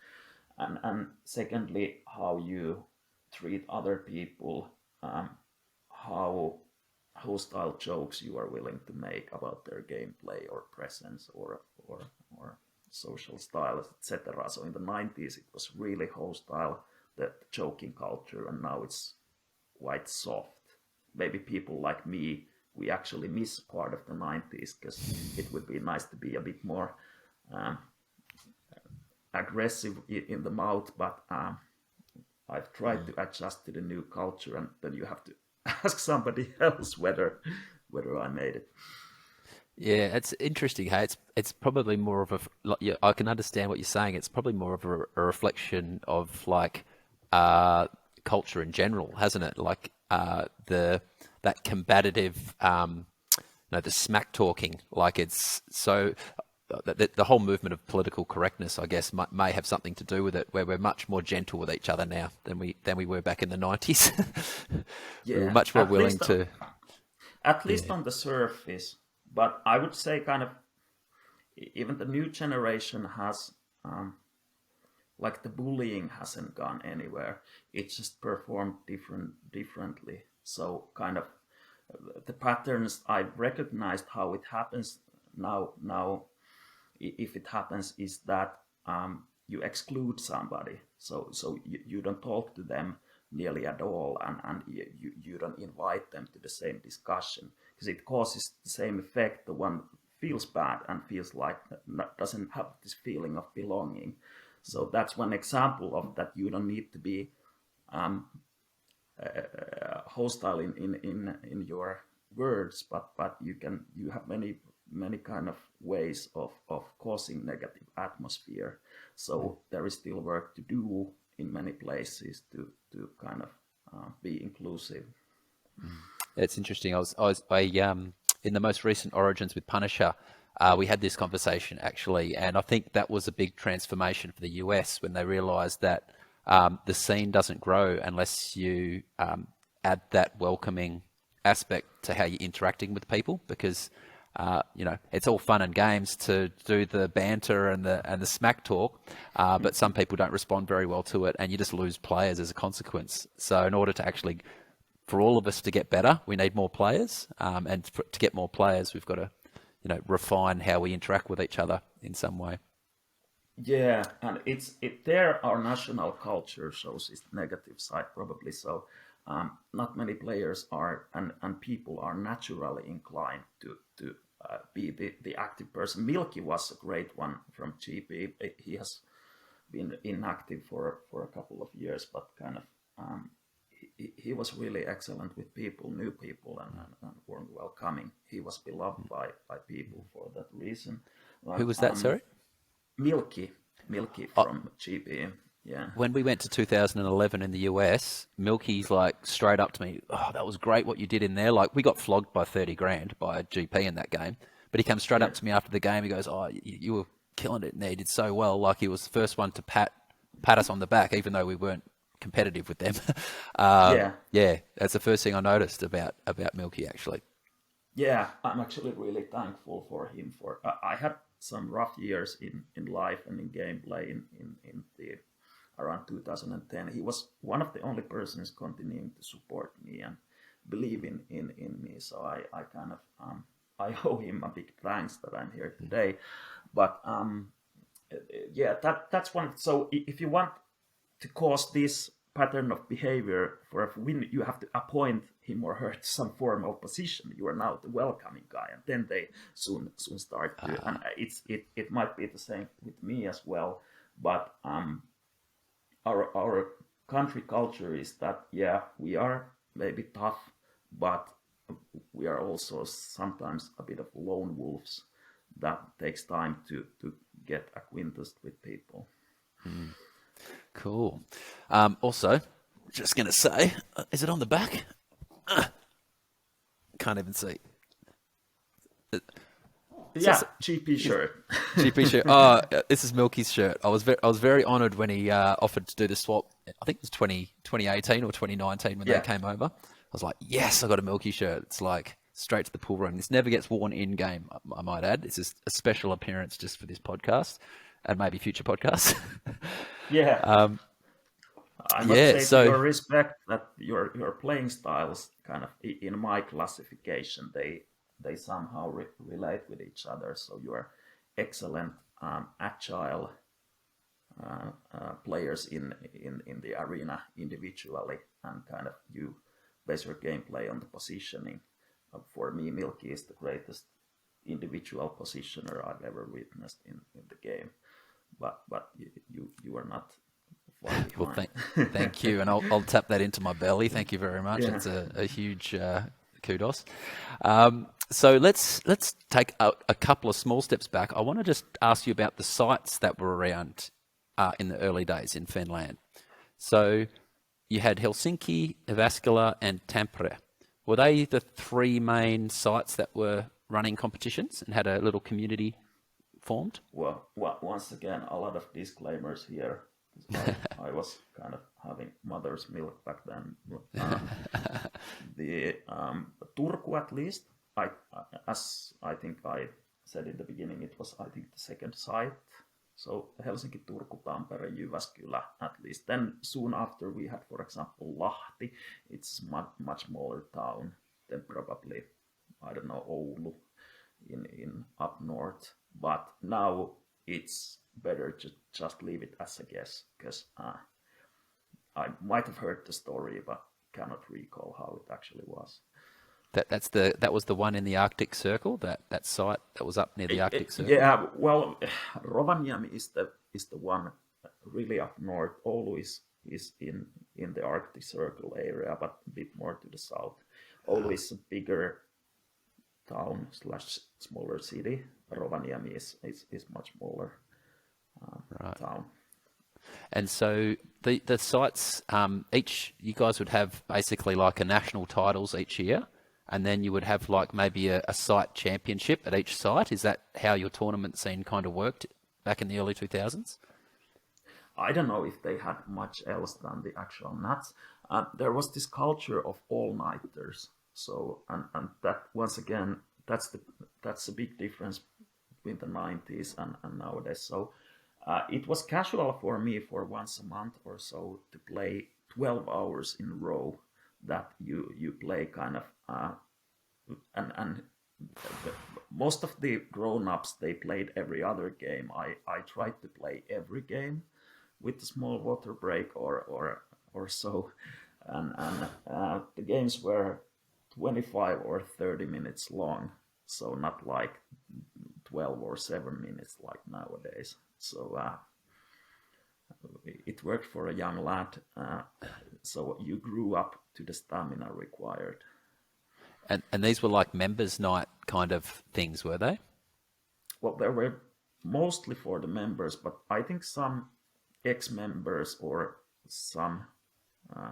And secondly, how you treat other people, how hostile jokes you are willing to make about their gameplay or presence or social styles, etc. So in the 90s, it was really hostile, the joking culture, and now it's quite soft. Maybe people like me, we actually miss part of the 90s because it would be nice to be a bit more aggressive in the mouth, but I've tried to adjust to the new culture, and then you have to ask somebody else whether I made it. Yeah, it's interesting. Hey, it's probably more of yeah, I can understand what you're saying. It's probably more of a reflection of like culture in general, hasn't it? Like the that combative, the smack talking. Like it's so the whole movement of political correctness, I guess, may have something to do with it. Where we're much more gentle with each other now than we were back in the 90s. We were Yeah, much more willing to. at least Yeah. on the surface. But I would say kind of even the new generation has like the bullying hasn't gone anywhere. It's just performed differently. So kind of the patterns I've recognized how it happens now, if it happens, is that you exclude somebody. So you don't talk to them nearly at all, and you don't invite them to the same discussion, because it causes the same effect. The one feels bad and feels like doesn't have this feeling of belonging. So that's one example of that. You don't need to be hostile in your words, but you have many kind of ways of causing negative atmosphere. So there is still work to do in many places to kind of be inclusive. It's interesting. In the most recent Origins with Punisher, we had this conversation actually, and I think that was a big transformation for the US when they realised that the scene doesn't grow unless you add that welcoming aspect to how you're interacting with people, because it's all fun and games to do the banter and the smack talk, but some people don't respond very well to it, and you just lose players as a consequence. So in order to actually, for all of us to get better, we need more players, and to get more players, we've got to, refine how we interact with each other in some way. Yeah, and there our national culture shows its negative side probably. So not many players are and people are naturally inclined to be the active person. Milky was a great one from GP. He has been inactive for a couple of years, but kind of he was really excellent with people, new people, and warm welcoming. He was beloved by people for that reason. Who was that, sorry? Milky from GP. Yeah. When we went to 2011 in the US, Milky's like straight up to me, "Oh, that was great what you did in there." Like, we got flogged by 30 grand by a GP in that game, but he came straight up to me after the game. He goes, "Oh, you were killing it in there. You did so well." Like, he was the first one to pat us on the back, even though we weren't competitive with them. Yeah, that's the first thing I noticed about Milky, actually. Yeah, I'm actually really thankful for him. I had some rough years in life and in gameplay in the around 2010. He was one of the only persons continuing to support me and believe in me. So I kind of I owe him a big thanks that I'm here today. But yeah, that's one. So if you want to cause this pattern of behavior for a win, you have to appoint him or her to some form of position. You are now the welcoming guy, and then they soon start to. And it might be the same with me as well. But our country culture is that we are maybe tough, but we are also sometimes a bit of lone wolves. That takes time to get acquainted with people. Cool. Also, just going to say, is it on the back? Can't even see. Yeah, GP shirt. GP shirt. Oh, this is Milky's shirt. I was very honoured when he offered to do the swap. I think it was 2018 or 2019 when they came over. I was like, yes, I got a Milky shirt. It's like straight to the pool room. This never gets worn in game, I might add. It's just a special appearance just for this podcast and maybe future podcasts. Yeah. I must say to your respect that your playing styles kind of in my classification they somehow relate with each other. So you are excellent agile players in the arena individually, and kind of you base your gameplay on the positioning. For me, Milky is the greatest individual positioner I've ever witnessed in the game. But you are not far behind. Well, thank you, and I'll tap that into my belly. Thank you very much. It's a huge kudos. So let's take a couple of small steps back. I want to just ask you about the sites that were around in the early days in Finland. So you had Helsinki, Jyväskylä, and Tampere. Were they the three main sites that were running competitions and had a little community formed? Well, once again, a lot of disclaimers here. I was kind of having mother's milk back then. The Turku, at least, as I think I said in the beginning, it was, I think, the second site. So Helsinki, Turku, Tampere, Jyväskylä, at least. Then soon after we had, for example, Lahti. It's much smaller town than probably, I don't know, Oulu in up north. But now it's better to just leave it as a guess, because I might have heard the story, but cannot recall how it actually was. That was the one in the Arctic Circle, that site that was up near the Arctic Circle. Yeah, well, Rovaniemi is the one really up north. Oulu is in the Arctic Circle area, but a bit more to the south. Oulu is a bigger town / smaller city. Rovaniemi is much smaller town. And so the sites, you guys would have basically like a national titles each year, and then you would have like maybe a site championship at each site. Is that how your tournament scene kind of worked back in the early 2000s? I don't know if they had much else than the actual nuts. There was this culture of all-nighters. So, and that once again that's the that's a big difference between the 90s and nowadays. So it was casual for me for once a month or so to play 12 hours in a row. That you play kind of and the, most of the grown-ups, they played every other game. I tried to play every game with a small water break or so, and the games were 25 or 30 minutes long, so not like 12 or 7 minutes like nowadays. So it worked for a young lad. So you grew up to the stamina required. And these were like members' night kind of things, were they? Well, they were mostly for the members, but I think some ex-members or some uh,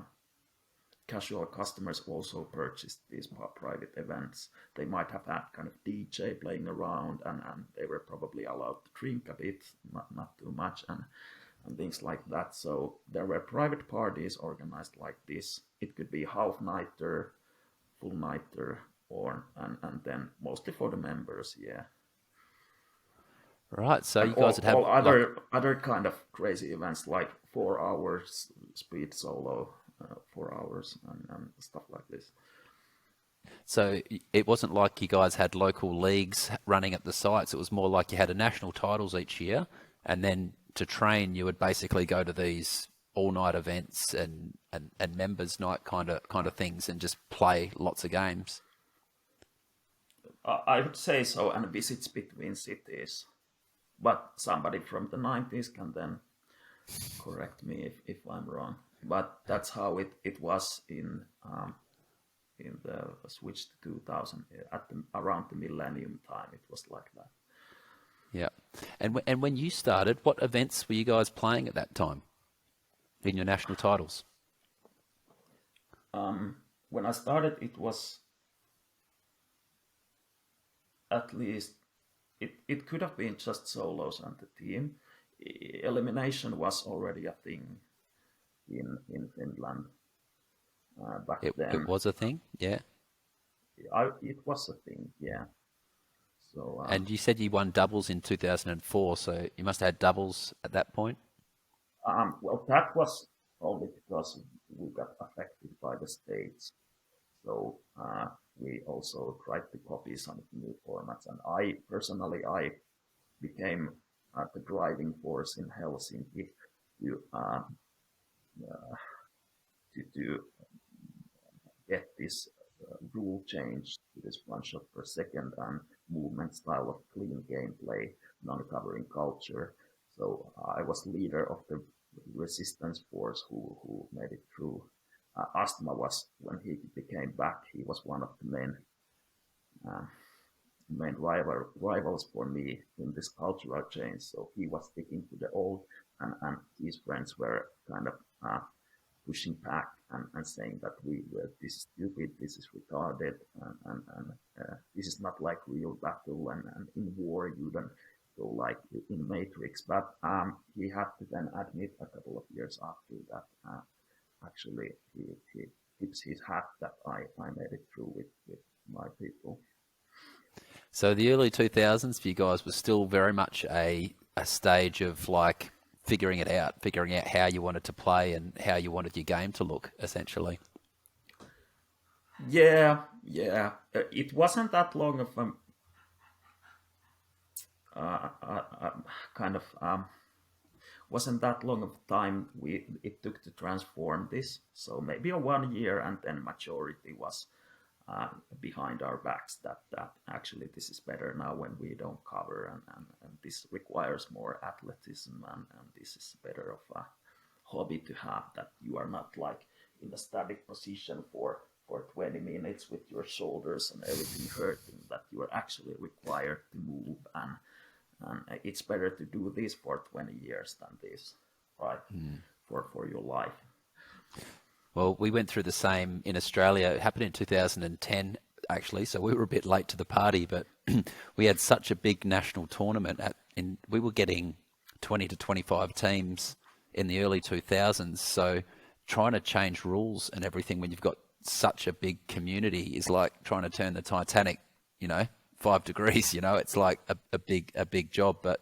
casual customers also purchased these private events. They might have had kind of DJ playing around, and they were probably allowed to drink a bit, not too much, and things like that. So there were private parties organized like this. It could be half nighter, full nighter, or and then mostly for the members, yeah. Right. So And you guys would have all like, other kind of crazy events like 4 hours speed solo, 4 hours, and stuff like this. so it wasn't like you guys had local leagues running at the sites. It was more like you had a national titles each year, and then to train, you would basically go to these all-night events and members' night kind of things, and just play lots of games. I would say so, and visits between cities. But somebody from the 90s can then correct me if I'm wrong. But that's how it was in the switch to 2000 at around the millennium time. It was like that. Yeah. And when you started, what events were you guys playing at that time in your national titles? When I started, it was at least it could have been just solos and the team. Elimination was already a thing in Finland back It then. was a thing, yeah. It was a thing, yeah. So And you said you won doubles in 2004, so you must have had doubles at that point. well, that was only because we got affected by the states. So we also tried to copy some new formats, and I personally I became the driving force in Helsinki to to get this rule change to this one shot per second and movement style of clean gameplay, non-covering culture. So I was leader of the resistance force who made it through. Astma was when he became back. He was one of the uh, main rivals for me in this cultural change. So he was sticking to the old, and his friends were kind of pushing back and saying that we were this is stupid, this is retarded, and this is not like real battle, and in war you don't go like in Matrix. But he had to then admit a couple of years after that actually he tips his hat that I made it through with my people. So the early 2000s for you guys was still very much a stage of like figuring out how you wanted to play and how you wanted your game to look, essentially. Yeah, yeah. It wasn't that long of a kind of wasn't that long of time it took to transform this. So maybe a 1 year, and then majority was behind our backs that actually this is better now when we don't cover, and this requires more athleticism, and this is better of a hobby to have, that you are not like in a static position for 20 minutes with your shoulders and everything hurting, that you are actually required to move, and it's better to do this for 20 years than this, right? For your life. Well, we went through the same in Australia. It happened in 2010, actually, so we were a bit late to the party, but we had such a big national tournament. We were getting 20 to 25 teams in the early 2000s, so trying to change rules and everything when you've got such a big community is like trying to turn the Titanic, 5 degrees. It's like a big job. But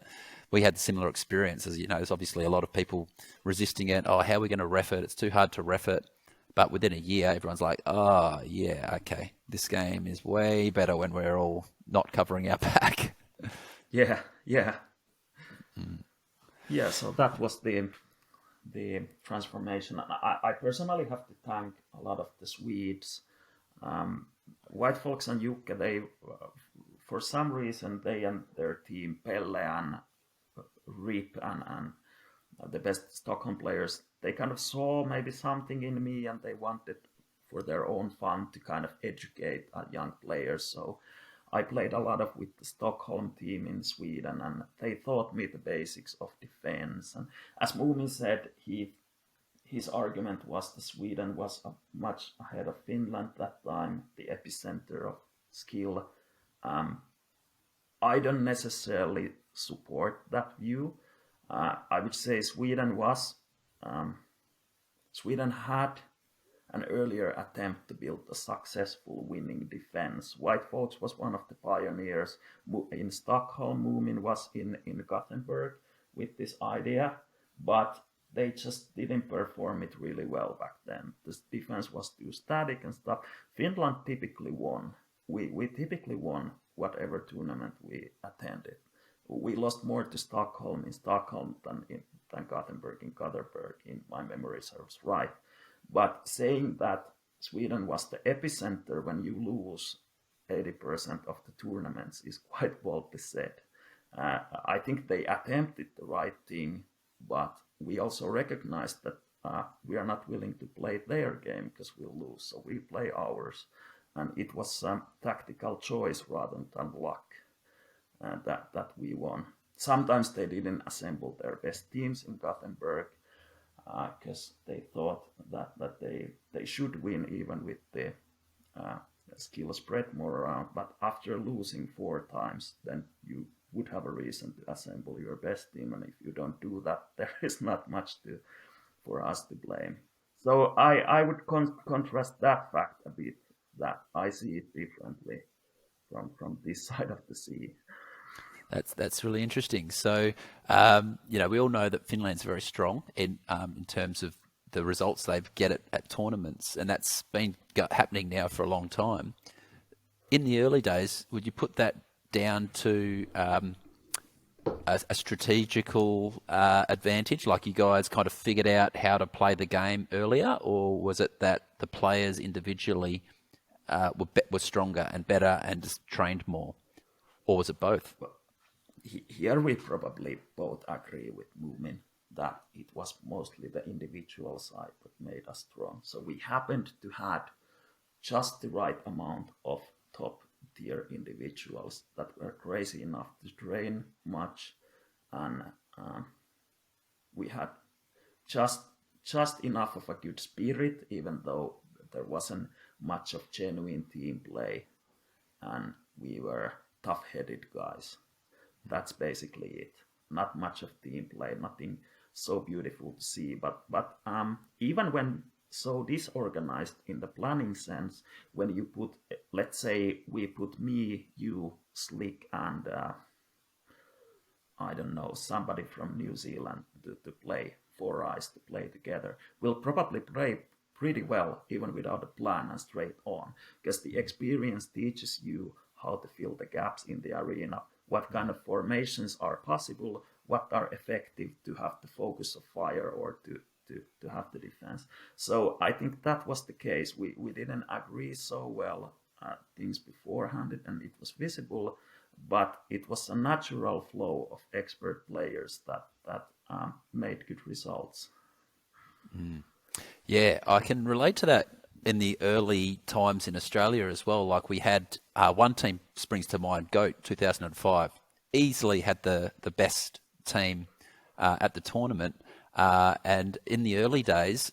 we had similar experiences. There's obviously a lot of people resisting it. Oh, how are we going to ref it? It's too hard to ref it. But within a year, everyone's like, oh, yeah, okay, this game is way better when we're all not covering our back. Yeah, yeah. Yeah, so that was the transformation. I personally have to thank a lot of the Swedes. White Fox and Jukka, they, for some reason, they and their team, Pelle and Rip and the best Stockholm players, they kind of saw maybe something in me and they wanted for their own fun to kind of educate young players. So I played a lot with the Stockholm team in Sweden, and they taught me the basics of defense. And as Moomin said, his argument was that Sweden was much ahead of Finland that time, the epicenter of skill. I don't necessarily support that view. I would say Sweden had an earlier attempt to build a successful winning defense. White Fox was one of the pioneers in Stockholm. Moomin was in Gothenburg with this idea, but they just didn't perform it really well back then. The defense was too static and stuff. Finland typically won. We typically won whatever tournament we attended. We lost more to Stockholm in Stockholm than Gothenburg in Gothenburg, in my memory serves right. But saying that Sweden was the epicenter when you lose 80% of the tournaments is quite boldly said. I think they attempted the right thing, but we also recognize that we are not willing to play their game because we'll lose, so we play ours. And it was a tactical choice rather than luck that we won. Sometimes they didn't assemble their best teams in Gothenburg because they thought that they should win even with the skill spread more around. But after losing 4 times, then you would have a reason to assemble your best team. And if you don't do that, there is not much for us to blame. So I would contrast that fact a bit, that I see it differently from this side of the sea. That's really interesting. So, we all know that Finland's very strong in terms of the results they get at tournaments, and that's been happening now for a long time. In the early days, would you put that down to a strategical advantage, like you guys kind of figured out how to play the game earlier, or was it that the players individually were stronger and better and just trained more, or was it both? Well, here we probably both agree with Moomin that it was mostly the individual side that made us strong. So we happened to have just the right amount of top tier individuals that were crazy enough to train much, and we had just enough of a good spirit, even though there wasn't much of genuine team play, and we were tough-headed guys. That's basically it. Not much of team play, nothing so beautiful to see. But even when so disorganized in the planning sense, when you put, let's say we put me, you, Slick, and I don't know, somebody from New Zealand to play, 4 eyes to play together, we'll probably play pretty well even without a plan and straight on, because the experience teaches you how to fill the gaps in the arena, what kind of formations are possible, what are effective to have the focus of fire or to have the defense. So I think that was the case. We didn't agree so well things beforehand, and it was visible, but it was a natural flow of expert players that made good results. Yeah, I can relate to that in the early times in Australia as well. Like we had one team springs to mind, GOAT 2005, easily had the best team at the tournament. And in the early days,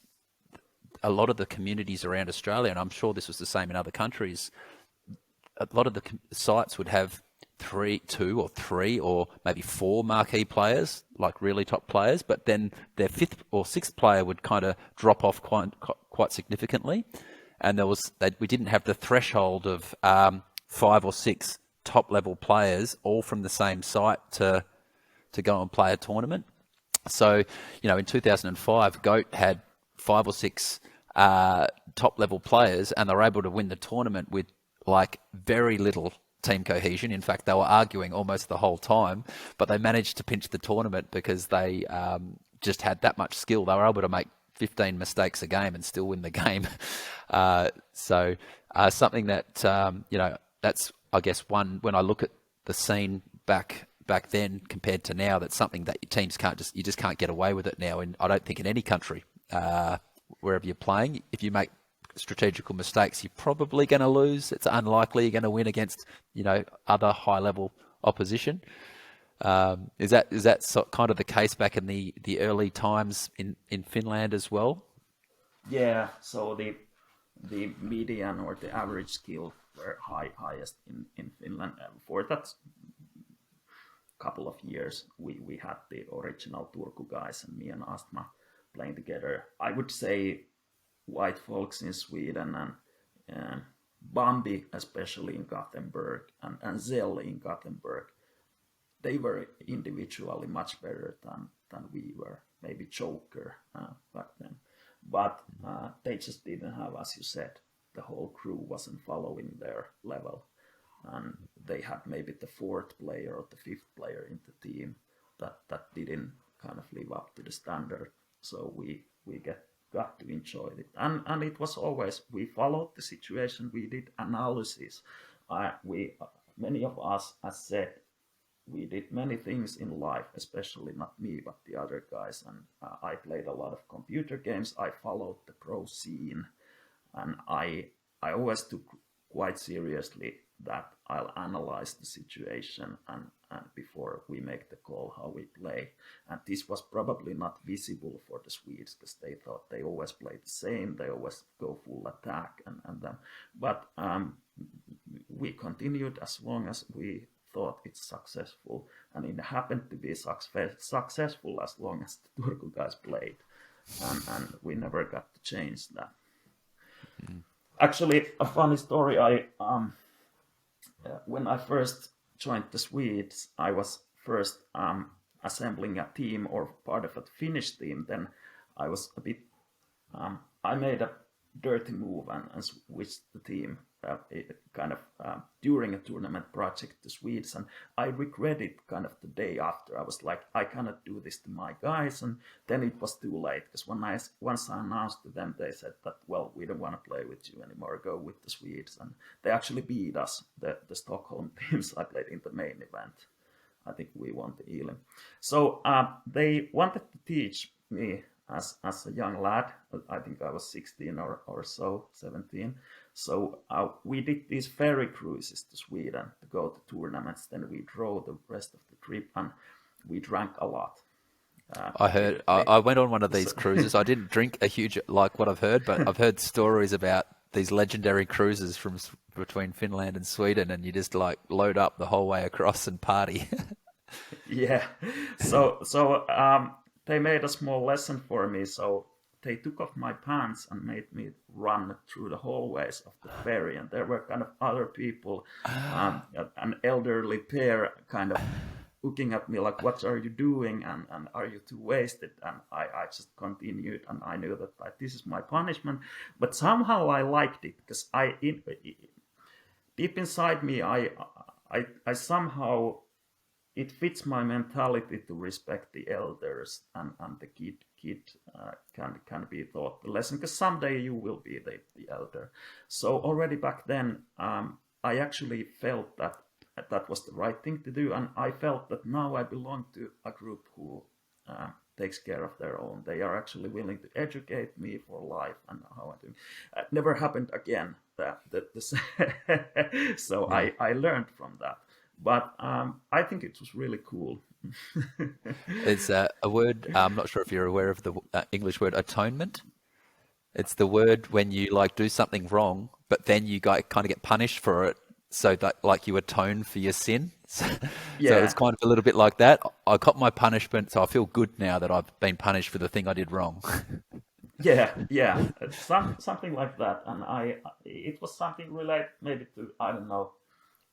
a lot of the communities around Australia, and I'm sure this was the same in other countries, a lot of the sites would have 2 or 3 or maybe 4 marquee players, like really top players, but then their 5th or 6th player would kind of drop off quite significantly. And we didn't have the threshold of 5 or 6 top level players all from the same site to go and play a tournament. So, in 2005, GOAT had 5 or 6 top level players, and they were able to win the tournament with like very little team cohesion. In fact, they were arguing almost the whole time, but they managed to pinch the tournament because they just had that much skill. They were able to make 15 mistakes a game and still win the game. So something that, that's, I guess, one, when I look at the scene back then compared to now, that's something that your teams you just can't get away with it now. And I don't think in any country, wherever you're playing, if you make strategical mistakes, you're probably going to lose. It's unlikely you're going to win against, other high level opposition. Is that kind of the case back in the early times in Finland as well? Yeah. So the median or the average skill were highest in Finland for that couple of years. We had the original Turku guys and me and Astma playing together. I would say White Folks in Sweden and Bambi, especially in Gothenburg, and Zell in Gothenburg, they were individually much better than we were. Maybe Joker back then. But they just didn't have, as you said, the whole crew wasn't following their level. And they had maybe the 4th player or the 5th player in the team that didn't kind of live up to the standard. So we got to enjoy it. And it was always, we followed the situation, we did analysis. Many of us, as said, we did many things in life, especially not me, but the other guys. And I played a lot of computer games. I followed the pro scene. And I always took quite seriously that I'll analyze the situation and before we make the call how we play. And this was probably not visible for the Swedes because they thought they always play the same, they always go full attack and then. But we continued as long as we thought it's successful, and it happened to be successful as long as the Turku guys played, and we never got to change that. Actually, a funny story. When I first joined the Swedes, I was first assembling a team or part of a Finnish team. Then I was a bit, I made a dirty move and switched the team during a tournament project to Swedes. And I regretted kind of the day after. I was like, I cannot do this to my guys. And then it was too late because once I announced to them, they said that, well, we don't want to play with you anymore. Go with the Swedes. And they actually beat us, the Stockholm teams I played in the main event. I think we won the Elim. So they wanted to teach me as a young lad. I think I was 16 or so, 17. So we did these ferry cruises to Sweden to go to tournaments. Then we drove the rest of the trip and we drank a lot. I heard. I went on one of these cruises. I didn't drink a huge like what I've heard, but I've heard stories about these legendary cruises from between Finland and Sweden, and you just like load up the whole way across and party. Yeah. So they made a small lesson for me. So they took off my pants and made me run through the hallways of the ferry. And there were kind of other people, an elderly pair kind of looking at me like, what are you doing? And are you too wasted? And I just continued. And I knew that like, this is my punishment. But somehow I liked it because deep inside me, I somehow, it fits my mentality to respect the elders and the kid can be taught the lesson because someday you will be the elder. So already back then, I actually felt that was the right thing to do, and I felt that now I belong to a group who takes care of their own. They are actually willing to educate me for life and how I do. It never happened again. So yeah. I learned from that. But I think it was really cool. It's a word, I'm not sure if you're aware of the English word atonement. It's the word when you like do something wrong, but then you kind of get punished for it. So that like you atone for your sin. Yeah. So it's kind of a little bit like that. I got my punishment, so I feel good now that I've been punished for the thing I did wrong. Yeah. Something like that. And it was something related maybe to, I don't know,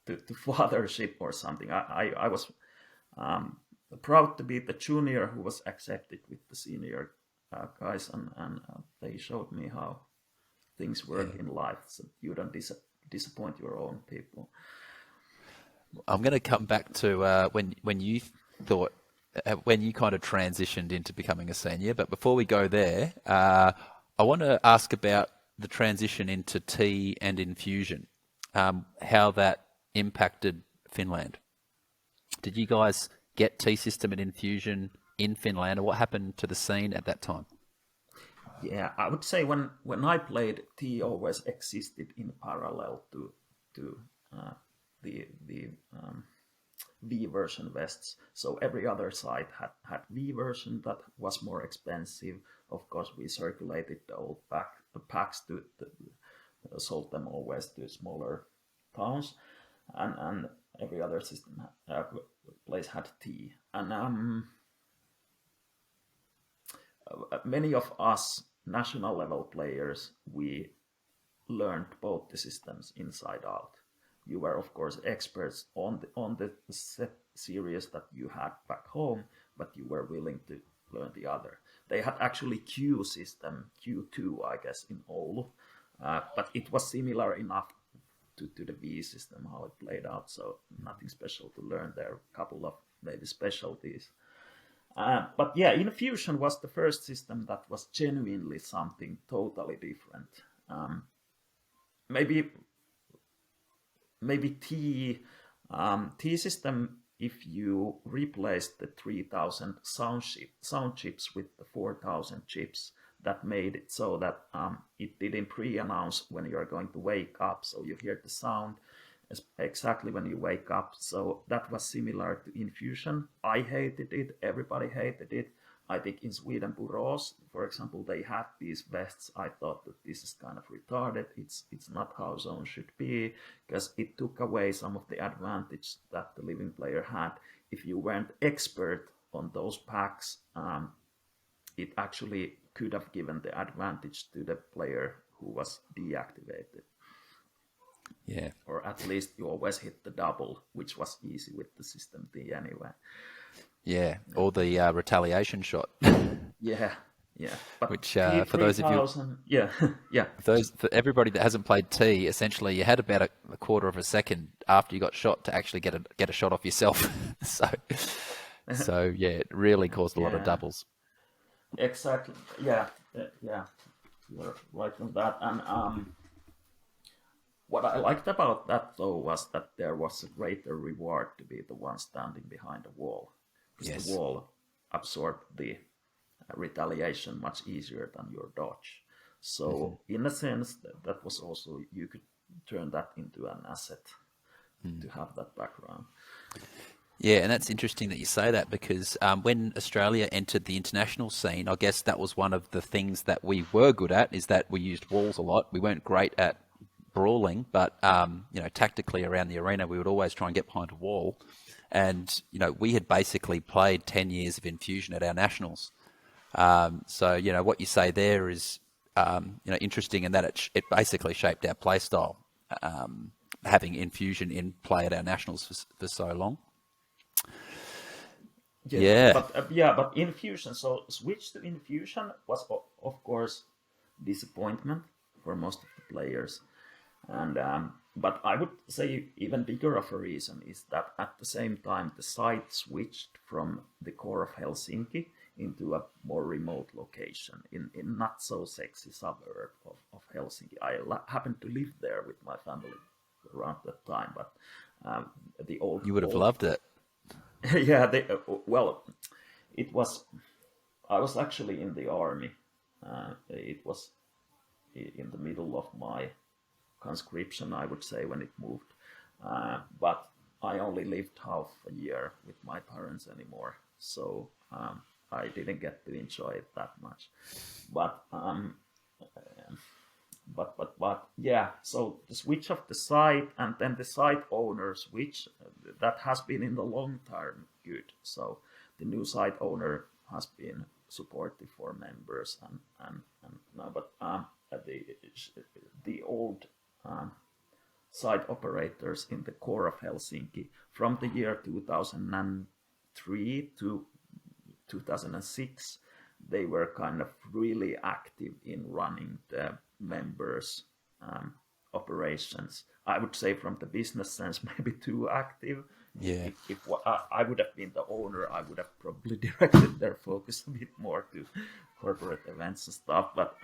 to fathership or something. I was proud to be the junior who was accepted with the senior guys, and they showed me how things work in life, so you don't disappoint your own people. I'm going to come back to when you thought when you kind of transitioned into becoming a senior. But before we go there, I want to ask about the transition into tea and infusion, how that impacted Finland. Did you guys get tea system and infusion in Finland, or what happened to the scene at that time? Yeah, I would say when I played, tea always existed in parallel to the V version vests. So every other site had V version that was more expensive. Of course, we circulated the old packs sold them always to smaller towns, and every other system place had tea. And many of us national level players, we learned both the systems inside out. You were of course experts on the set series that you had back home, but you were willing to learn the other. They had actually Q system, Q2 I guess in Oulu, but it was similar enough to the V system how it played out, so nothing special to learn there. A couple of maybe specialties. But yeah, Infusion was the first system that was genuinely something totally different. Maybe T system, if you replace the 3000 sound chips with the 4000 chips, that made it so that it didn't pre-announce when you're going to wake up, so you hear the sound exactly when you wake up. So that was similar to Infusion. I hated it, everybody hated it. I think in Sweden, Borås, for example, they had these vests. I thought that this is kind of retarded. It's not how zone should be, because it took away some of the advantage that the living player had. If you weren't expert on those packs, it actually could have given the advantage to the player who was deactivated. Yeah. Or at least you always hit the double, which was easy with the system D anyway. Yeah, or the retaliation shot. Yeah, yeah. But Which for those of you, 3000, yeah, yeah. for everybody that hasn't played T, essentially you had about a quarter of a second after you got shot to actually get a shot off yourself. So yeah, it really caused a lot of Yeah, doubles. exactly. Yeah, yeah. You're right on that. And what I liked about that though was that there was a greater reward to be the one standing behind the wall, because the Yes. wall absorbed the retaliation much easier than your dodge. So in a sense, that was also, you could turn that into an asset to have that background. Yeah, and that's interesting that you say that because when Australia entered the international scene, I guess that was one of the things that we were good at, is that we used walls a lot. We weren't great at brawling, but tactically around the arena, we would always try and get behind a wall. And we had basically played 10 years of infusion at our nationals. So what you say there is interesting in that it basically shaped our play style, having infusion in play at our nationals for so long. Yeah, Yeah. but Infusion. So switch to Infusion was of course disappointment for most of the players, and but I would say even bigger of a reason is that at the same time the site switched from the core of Helsinki into a more remote location in not so sexy suburb of Helsinki. I happened to live there with my family around that time, but the You would have old loved it. yeah, well, it was. I was actually in the army. It was in the middle of my conscription, I would say, when it moved. But I only lived half a year with my parents anymore, so I didn't get to enjoy it that much. But but yeah, so the switch of the site and then the site owner switch, that has been in the long term good. So the new site owner has been supportive for members and no, but the old site operators in the core of Helsinki from the year 2003 to 2006. They were kind of really active in running the members' operations. I would say, from the business sense, maybe too active. Yeah. If I would have been the owner, I would have probably directed their focus a bit more to corporate events and stuff. But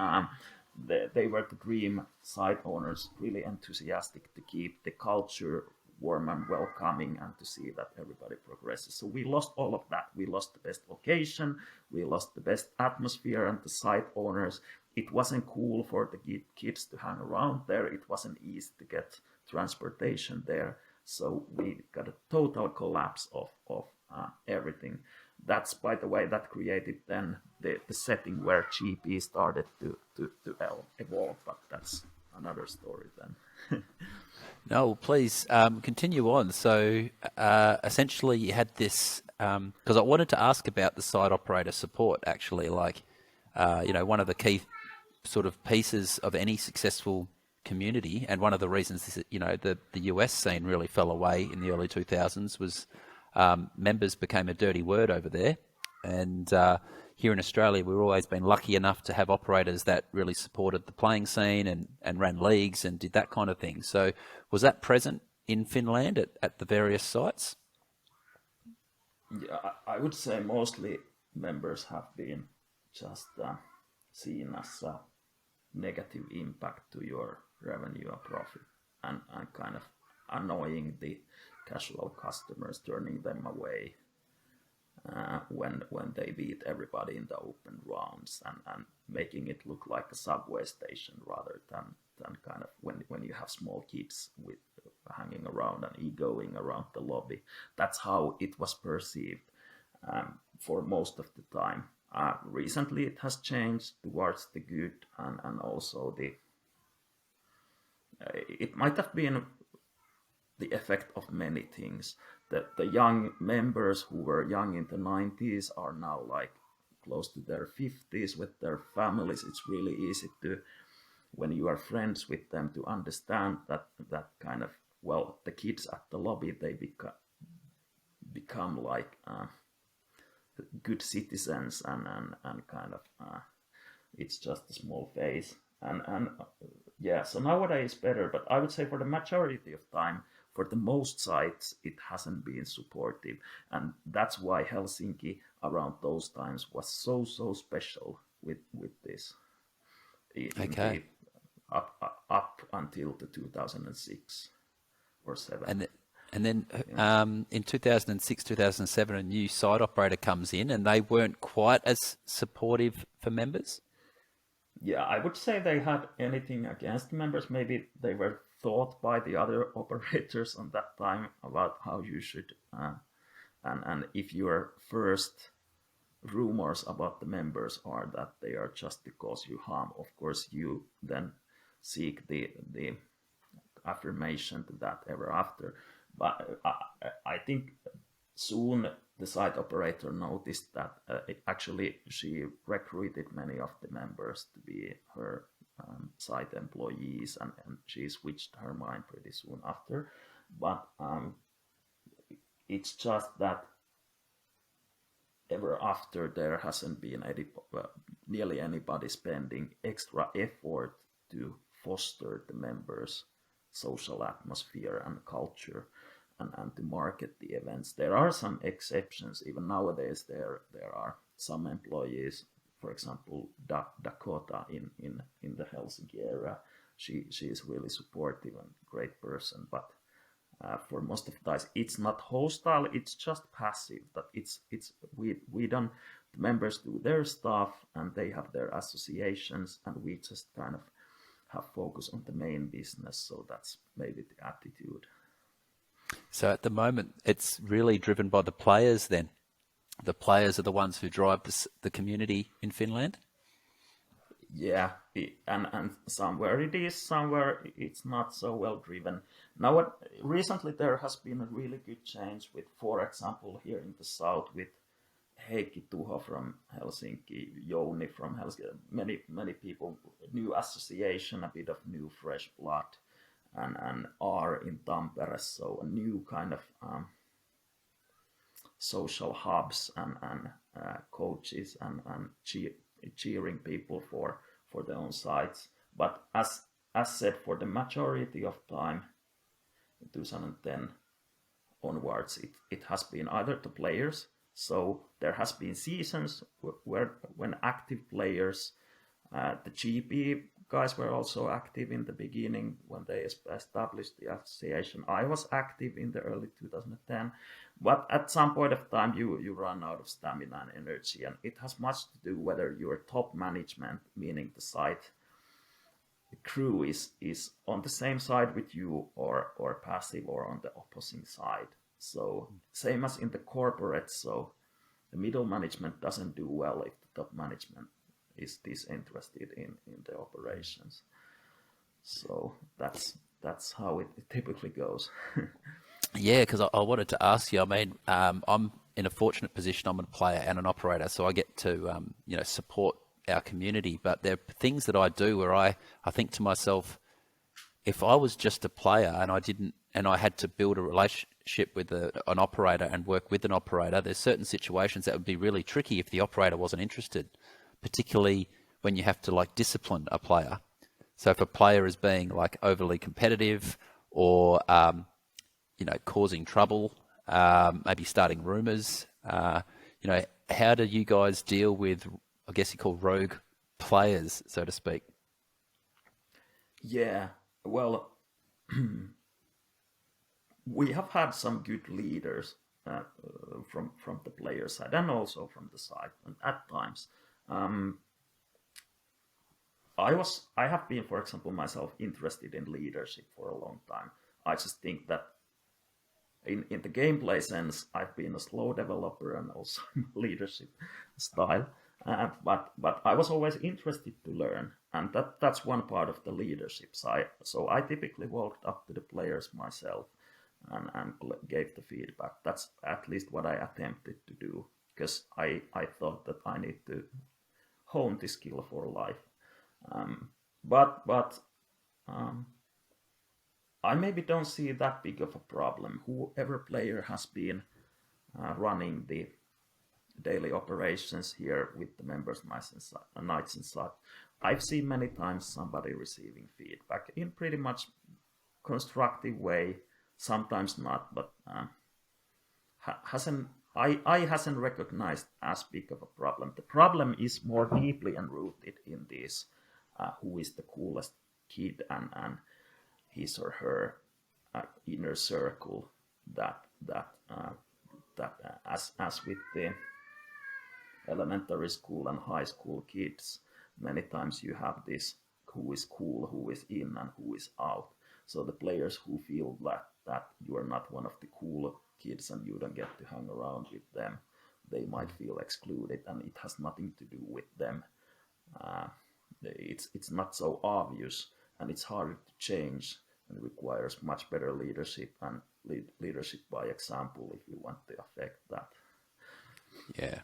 they were the dream site owners, really enthusiastic to keep the culture warm and welcoming and to see that everybody progresses. So we lost all of that. We lost the best location, we lost the best atmosphere, and the site owners. It wasn't cool for the kids to hang around there. It wasn't easy to get transportation there. So we got a total collapse of everything. That's, by the way, that created then the setting where GP started to evolve, but that's another story then. No, please continue on. So essentially, you had this because I wanted to ask about the site operator support. Actually, like one of the key sort of pieces of any successful community, and one of the reasons this, the US scene really fell away in the early 2000s was members became a dirty word over there, and here in Australia, we've always been lucky enough to have operators that really supported the playing scene and ran leagues and did that kind of thing. So was that present in Finland at the various sites? Yeah, I would say mostly members have been just seen as a negative impact to your revenue or profit, and kind of annoying the casual customers, turning them away when they beat everybody in the open rounds, and making it look like a subway station rather than kind of when you have small kids with hanging around and egoing around the lobby. That's how it was perceived for most of the time. Recently, it has changed towards the good, and also it might have been the effect of many things. The young members who were young in the 90s are now like close to their 50s with their families. It's really easy to, when you are friends with them, to understand that kind of, well, the kids at the lobby, they become like good citizens, and kind of it's just a small phase, and yeah. So nowadays better, but I would say for the majority of time, for the most sites, it hasn't been supportive, and that's why Helsinki around those times was so special with this. Okay. Up until the 2006 or 7. And then in 2006, 2007, a new site operator comes in, and they weren't quite as supportive for members. Yeah, I would say they had anything against members. Maybe they were thought by the other operators on that time about how you should, and if your first rumors about the members are that they are just to cause you harm, of course you then seek the affirmation to that ever after. But I think soon the site operator noticed that actually she recruited many of the members to be her site employees, and she switched her mind pretty soon after. But it's just that ever after there hasn't been nearly anybody spending extra effort to foster the members' social atmosphere and culture, and to market the events. There are some exceptions. Even nowadays, there are some employees, for example, Dakota in the Helsinki area. She is really supportive and great person, but for most of the time, it's not hostile. It's just passive. That we don't. The members do their stuff, and they have their associations, and we just kind of have focus on the main business. So that's maybe the attitude. So at the moment, it's really driven by the players then. The players are the ones who drive the community in Finland? Yeah, and somewhere it is, somewhere it's not so well driven. Now, recently there has been a really good change with, for example, here in the south with Heikki Tuho from Helsinki, Jouni from Helsinki, many people, new association, a bit of new fresh blood. and are in Tampere, so a new kind of social hubs and coaches and cheering people for their own sides. But as said, for the majority of time in 2010 onwards, it has been either the players. So there has been seasons where when active players, the GP guys were also active in the beginning when they established the association. I was active in the early 2010, but at some point of time you run out of stamina and energy, and it has much to do whether your top management, meaning the site crew, is on the same side with you or passive or on the opposing side. So same as in the corporate, so the middle management doesn't do well if the top management is disinterested in the operations. So that's how it typically goes. Yeah, because I wanted to ask you. I mean, I'm in a fortunate position. I'm a player and an operator, so I get to support our community. But there are things that I do where I think to myself, if I was just a player and I had to build a relationship with an operator and work with an operator, there's certain situations that would be really tricky if the operator wasn't interested, particularly when you have to like discipline a player. So if a player is being like overly competitive or causing trouble, maybe starting rumors, how do you guys deal with, I guess you call rogue players, so to speak? Yeah, well, we have had some good leaders from the player side and also from the side, and at times. Um, I have been, for example, myself interested in leadership for a long time. I just think that in the gameplay sense, I've been a slow developer and also leadership style. But I was always interested to learn, and that's one part of the leadership side. So I typically walked up to the players myself and gave the feedback. That's at least what I attempted to do, because I thought that I need to hone this skill for life. But I maybe don't see that big of a problem. Whoever player has been running the daily operations here with the members, nights and such, I've seen many times somebody receiving feedback in pretty much constructive way. Sometimes not, but hasn't I hasn't recognized as big of a problem. The problem is more deeply and rooted in this: who is the coolest kid and his or her inner circle. That as with the elementary school and high school kids, many times you have this who is cool, who is in, and who is out. So the players who feel that you are not one of the cool kids and you don't get to hang around with them, they might feel excluded, and it has nothing to do with them. Uh, it's not so obvious, and it's harder to change, and requires much better leadership and leadership by example if you want to affect that. Yeah,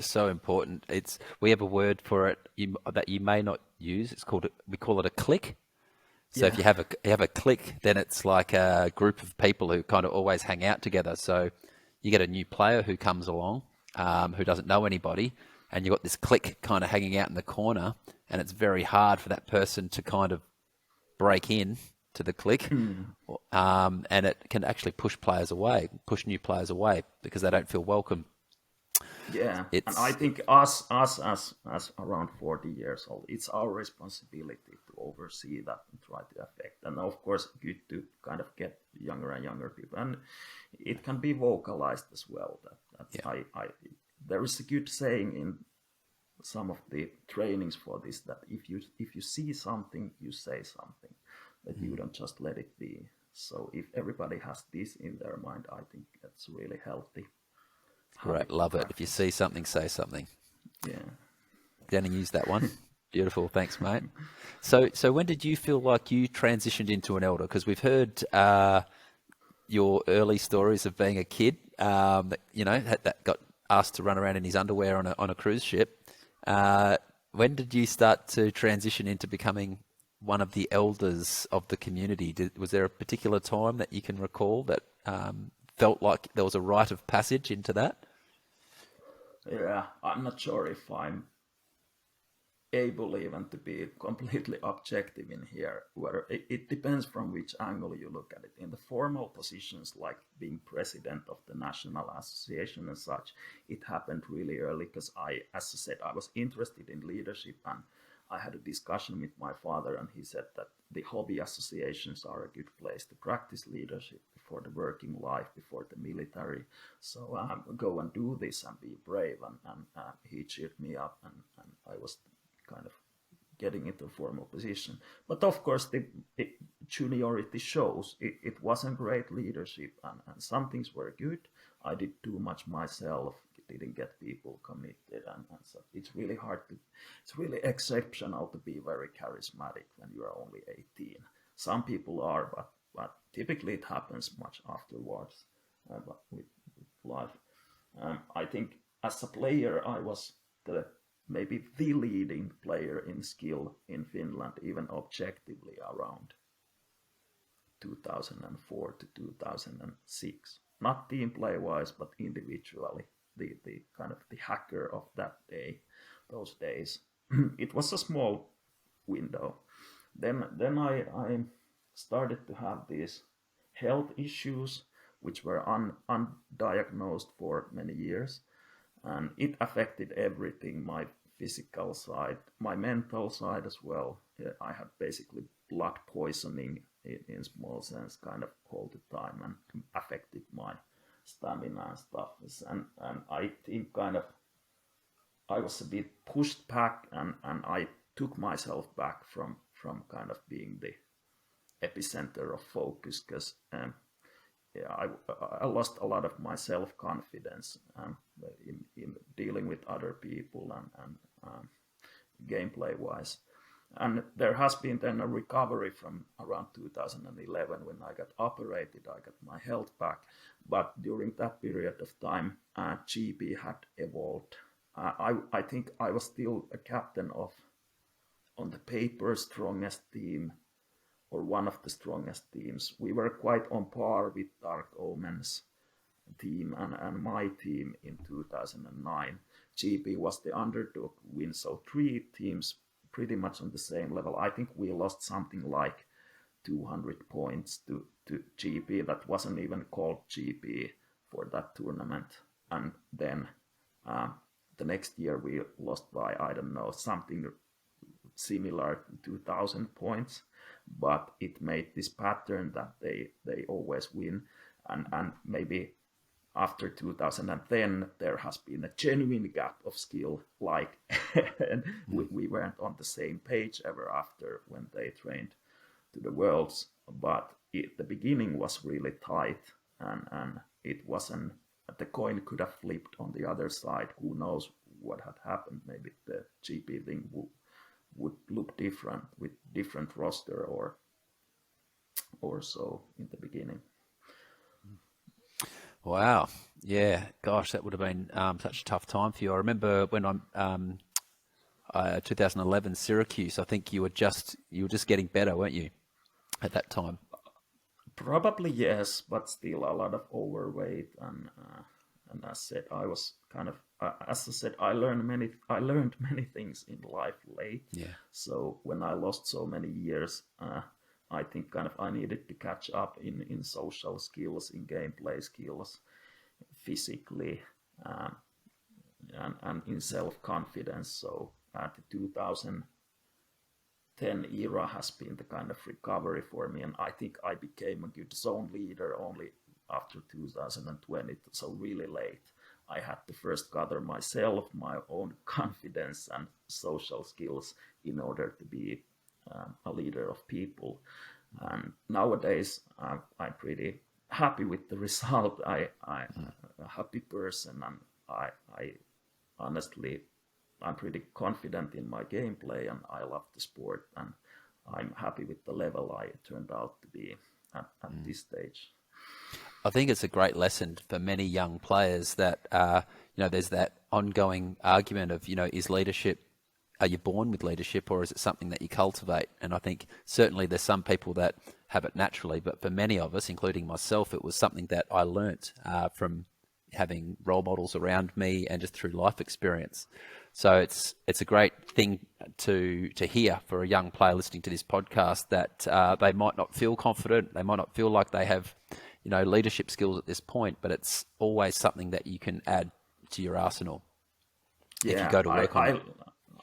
so important. We have a word for it that you may not use. We call it a clique. So if Yeah. you have a clique, then it's like a group of people who kind of always hang out together. So you get a new player who comes along, who doesn't know anybody, and you've got this clique kind of hanging out in the corner, and it's very hard for that person to kind of break in to the clique, and it can actually push new players away because they don't feel welcome. Yeah, and I It's think us as around 40 years old, it's our responsibility to oversee that and try to affect. And of course, good to kind of get younger and younger people, and it can be vocalized as well. That's yeah, I there is a good saying in some of the trainings for this, that if you see something, you say something, that you don't just let it be. So if everybody has this in their mind, I think that's really healthy how great, it love it. If you practice. see something, say something. Yeah. Danny used that one. Beautiful, thanks, mate. So when did you feel like you transitioned into an elder? Because we've heard your early stories of being a kid, that got asked to run around in his underwear on a cruise ship. When did you start to transition into becoming one of the elders of the community. Was there a particular time that you can recall that felt like there was a rite of passage into that? Yeah, I'm not sure if I'm able even to be completely objective in here. Whether it depends from which angle you look at it. In the formal positions, like being president of the national association and such, it happened really early because as I said, I was interested in leadership, and I had a discussion with my father, and he said that the hobby associations are a good place to practice leadership before the working life, before the military. So go and do this and be brave. And he cheered me up, and I was kind of getting into a formal position. But of course, the juniority shows it wasn't great leadership, and some things were good. I did too much myself, didn't get people committed, and so it's really it's really exceptional to be very charismatic when you are only 18. Some people are, but typically it happens much afterwards. But with life, I think as a player, I was maybe the leading player in skill in Finland, even objectively around 2004 to 2006. Not team play wise, but individually, the kind of the hacker of that day, those days. It was a small window. Then I started to have these health issues, which were undiagnosed for many years, and it affected everything, my physical side, my mental side as well. I had basically blood poisoning in small sense kind of all the time, and affected my stamina and stuff. And I think kind of I was a bit pushed back, and I took myself back from kind of being the epicenter of focus, because yeah, I lost a lot of my self-confidence in dealing with other people and gameplay-wise. And there has been then a recovery from around 2011 when I got operated, I got my health back. But during that period of time, GB had evolved. I think I was still a captain of, on the paper, strongest team, or one of the strongest teams. We were quite on par with Dark Omen's team and my team in 2009. GB was the underdog win, so three teams pretty much on the same level. I think we lost something like 200 points to GB. That wasn't even called GB for that tournament. And then the next year we lost by, I don't know, something similar to 2,000 points. But it made this pattern that they always win. And maybe after 2010, there has been a genuine gap of skill, like and we weren't on the same page ever after when they trained to the Worlds. But the beginning was really tight, and it wasn't, the coin could have flipped on the other side. Who knows what had happened? Maybe the GP thing would look different with different roster or so in the beginning. Wow. Yeah. Gosh, that would have been such a tough time for you. I remember when I'm 2011 Syracuse. I think you were just getting better, weren't you, at that time? Probably yes, but still a lot of overweight, and as I said, I was kind of as I said, I learned many things in life late. Yeah. So when I lost so many years, I think kind of I needed to catch up in social skills, in gameplay skills, physically, and in self-confidence. So the 2010 era has been the kind of recovery for me, and I think I became a good zone leader only after 2020, so really late. I had to first gather myself, my own confidence and social skills in order to be a leader of people. And nowadays, I'm pretty happy with the result. I'm a happy person, and I honestly, I'm pretty confident in my gameplay, and I love the sport, and I'm happy with the level I turned out to be at this stage. I think it's a great lesson for many young players that, there's that ongoing argument of, is leadership are you born with leadership, or is it something that you cultivate? And I think certainly there's some people that have it naturally, but for many of us, including myself, it was something that I learnt from having role models around me and just through life experience. So it's a great thing to hear for a young player listening to this podcast that they might not feel confident, they might not feel like they have, leadership skills at this point, but it's always something that you can add to your arsenal if you Yeah, go to work on it.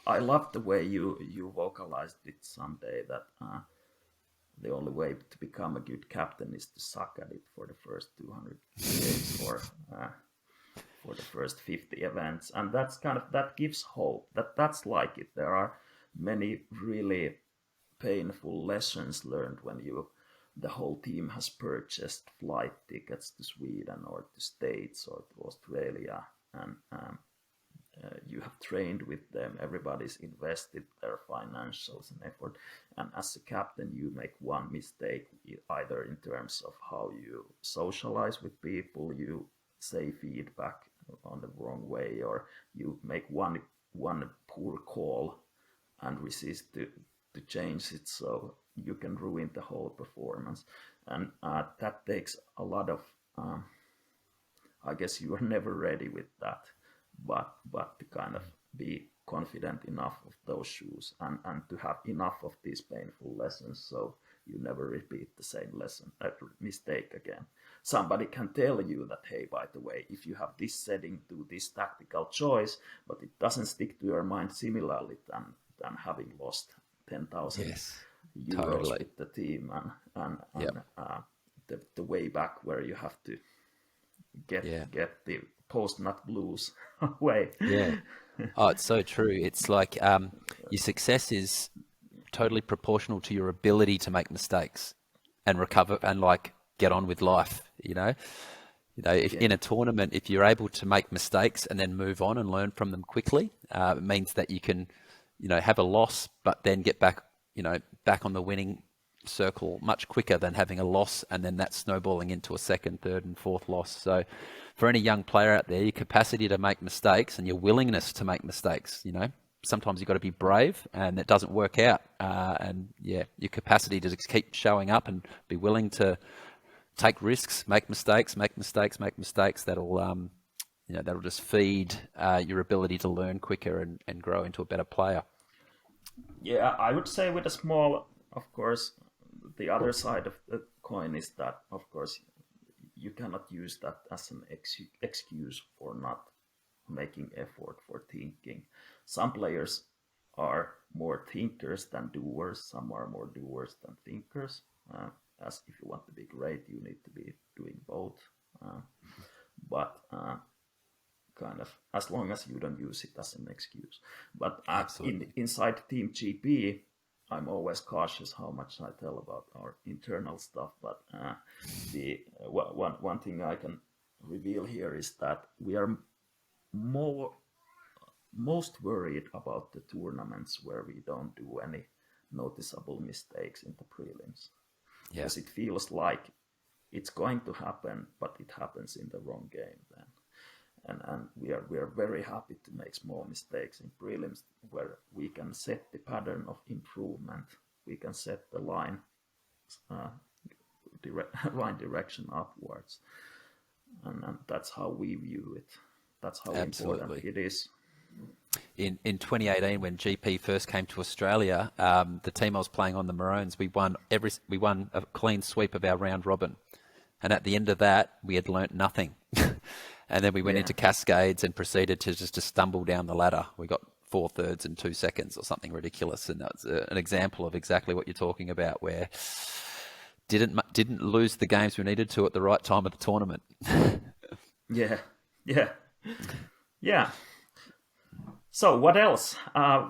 I love the way you vocalized it someday that the only way to become a good captain is to suck at it for the first 200 games or for the first 50 events, and that gives hope. That's like it. There are many really painful lessons learned when the whole team has purchased flight tickets to Sweden or to States or to Australia, and you have trained with them. Everybody's invested their financials and effort, and as a captain, you make one mistake, either in terms of how you socialize with people, you say feedback on the wrong way, or you make one poor call and resist to change it, so you can ruin the whole performance. And that takes a lot of I guess you are never ready with that, but to kind of be confident enough of those shoes, and to have enough of these painful lessons so you never repeat the same mistake again. Somebody can tell you that, hey, by the way, if you have this setting, do this tactical choice, but it doesn't stick to your mind similarly than having lost 10,000 Yes, euros totally. with the team, and Yep. the way back where you have to Yeah. get the post-nut blues away. Yeah. Oh, it's so true. It's like your success is totally proportional to your ability to make mistakes and recover and like get on with life, if Yeah, in a tournament, if you're able to make mistakes and then move on and learn from them quickly, it means that you can, have a loss, but then get back, back on the winning circle much quicker than having a loss and then that snowballing into a second, third, and fourth loss. So, for any young player out there, your capacity to make mistakes and your willingness to make mistakes, sometimes you've got to be brave and it doesn't work out. And yeah, your capacity to just keep showing up and be willing to take risks, make mistakes, that'll that'll just feed your ability to learn quicker and grow into a better player. yeah. I would say with a small, of course, the other side of the coin is that, of course, you cannot use that as an excuse for not making effort for thinking. Some players are more thinkers than doers. Some are more doers than thinkers. As if you want to be great, you need to be doing both. But kind of, as long as you don't use it as an excuse. But Absolutely. inside Team GP, I'm always cautious how much I tell about our internal stuff. But the one thing I can reveal here is that we are more most worried about the tournaments where we don't do any noticeable mistakes in the prelims, Yeah, because it feels like it's going to happen, but it happens in the wrong game then. And we are very happy to make small mistakes in prelims where we can set the pattern of improvement. We can set the line line direction upwards, and that's how we view it. That's how important absolutely. it is. In 2018, when GP first came to Australia, the team I was playing on, the Maroons, we won a clean sweep of our round robin, and at the end of that, we had learnt nothing, and then we went Yeah, into Cascades and proceeded to stumble down the ladder. We got 4/3 in 2 seconds or something ridiculous, and that was an example of exactly what you're talking about, where didn't lose the games we needed to at the right time of the tournament. yeah, yeah, yeah. So what else?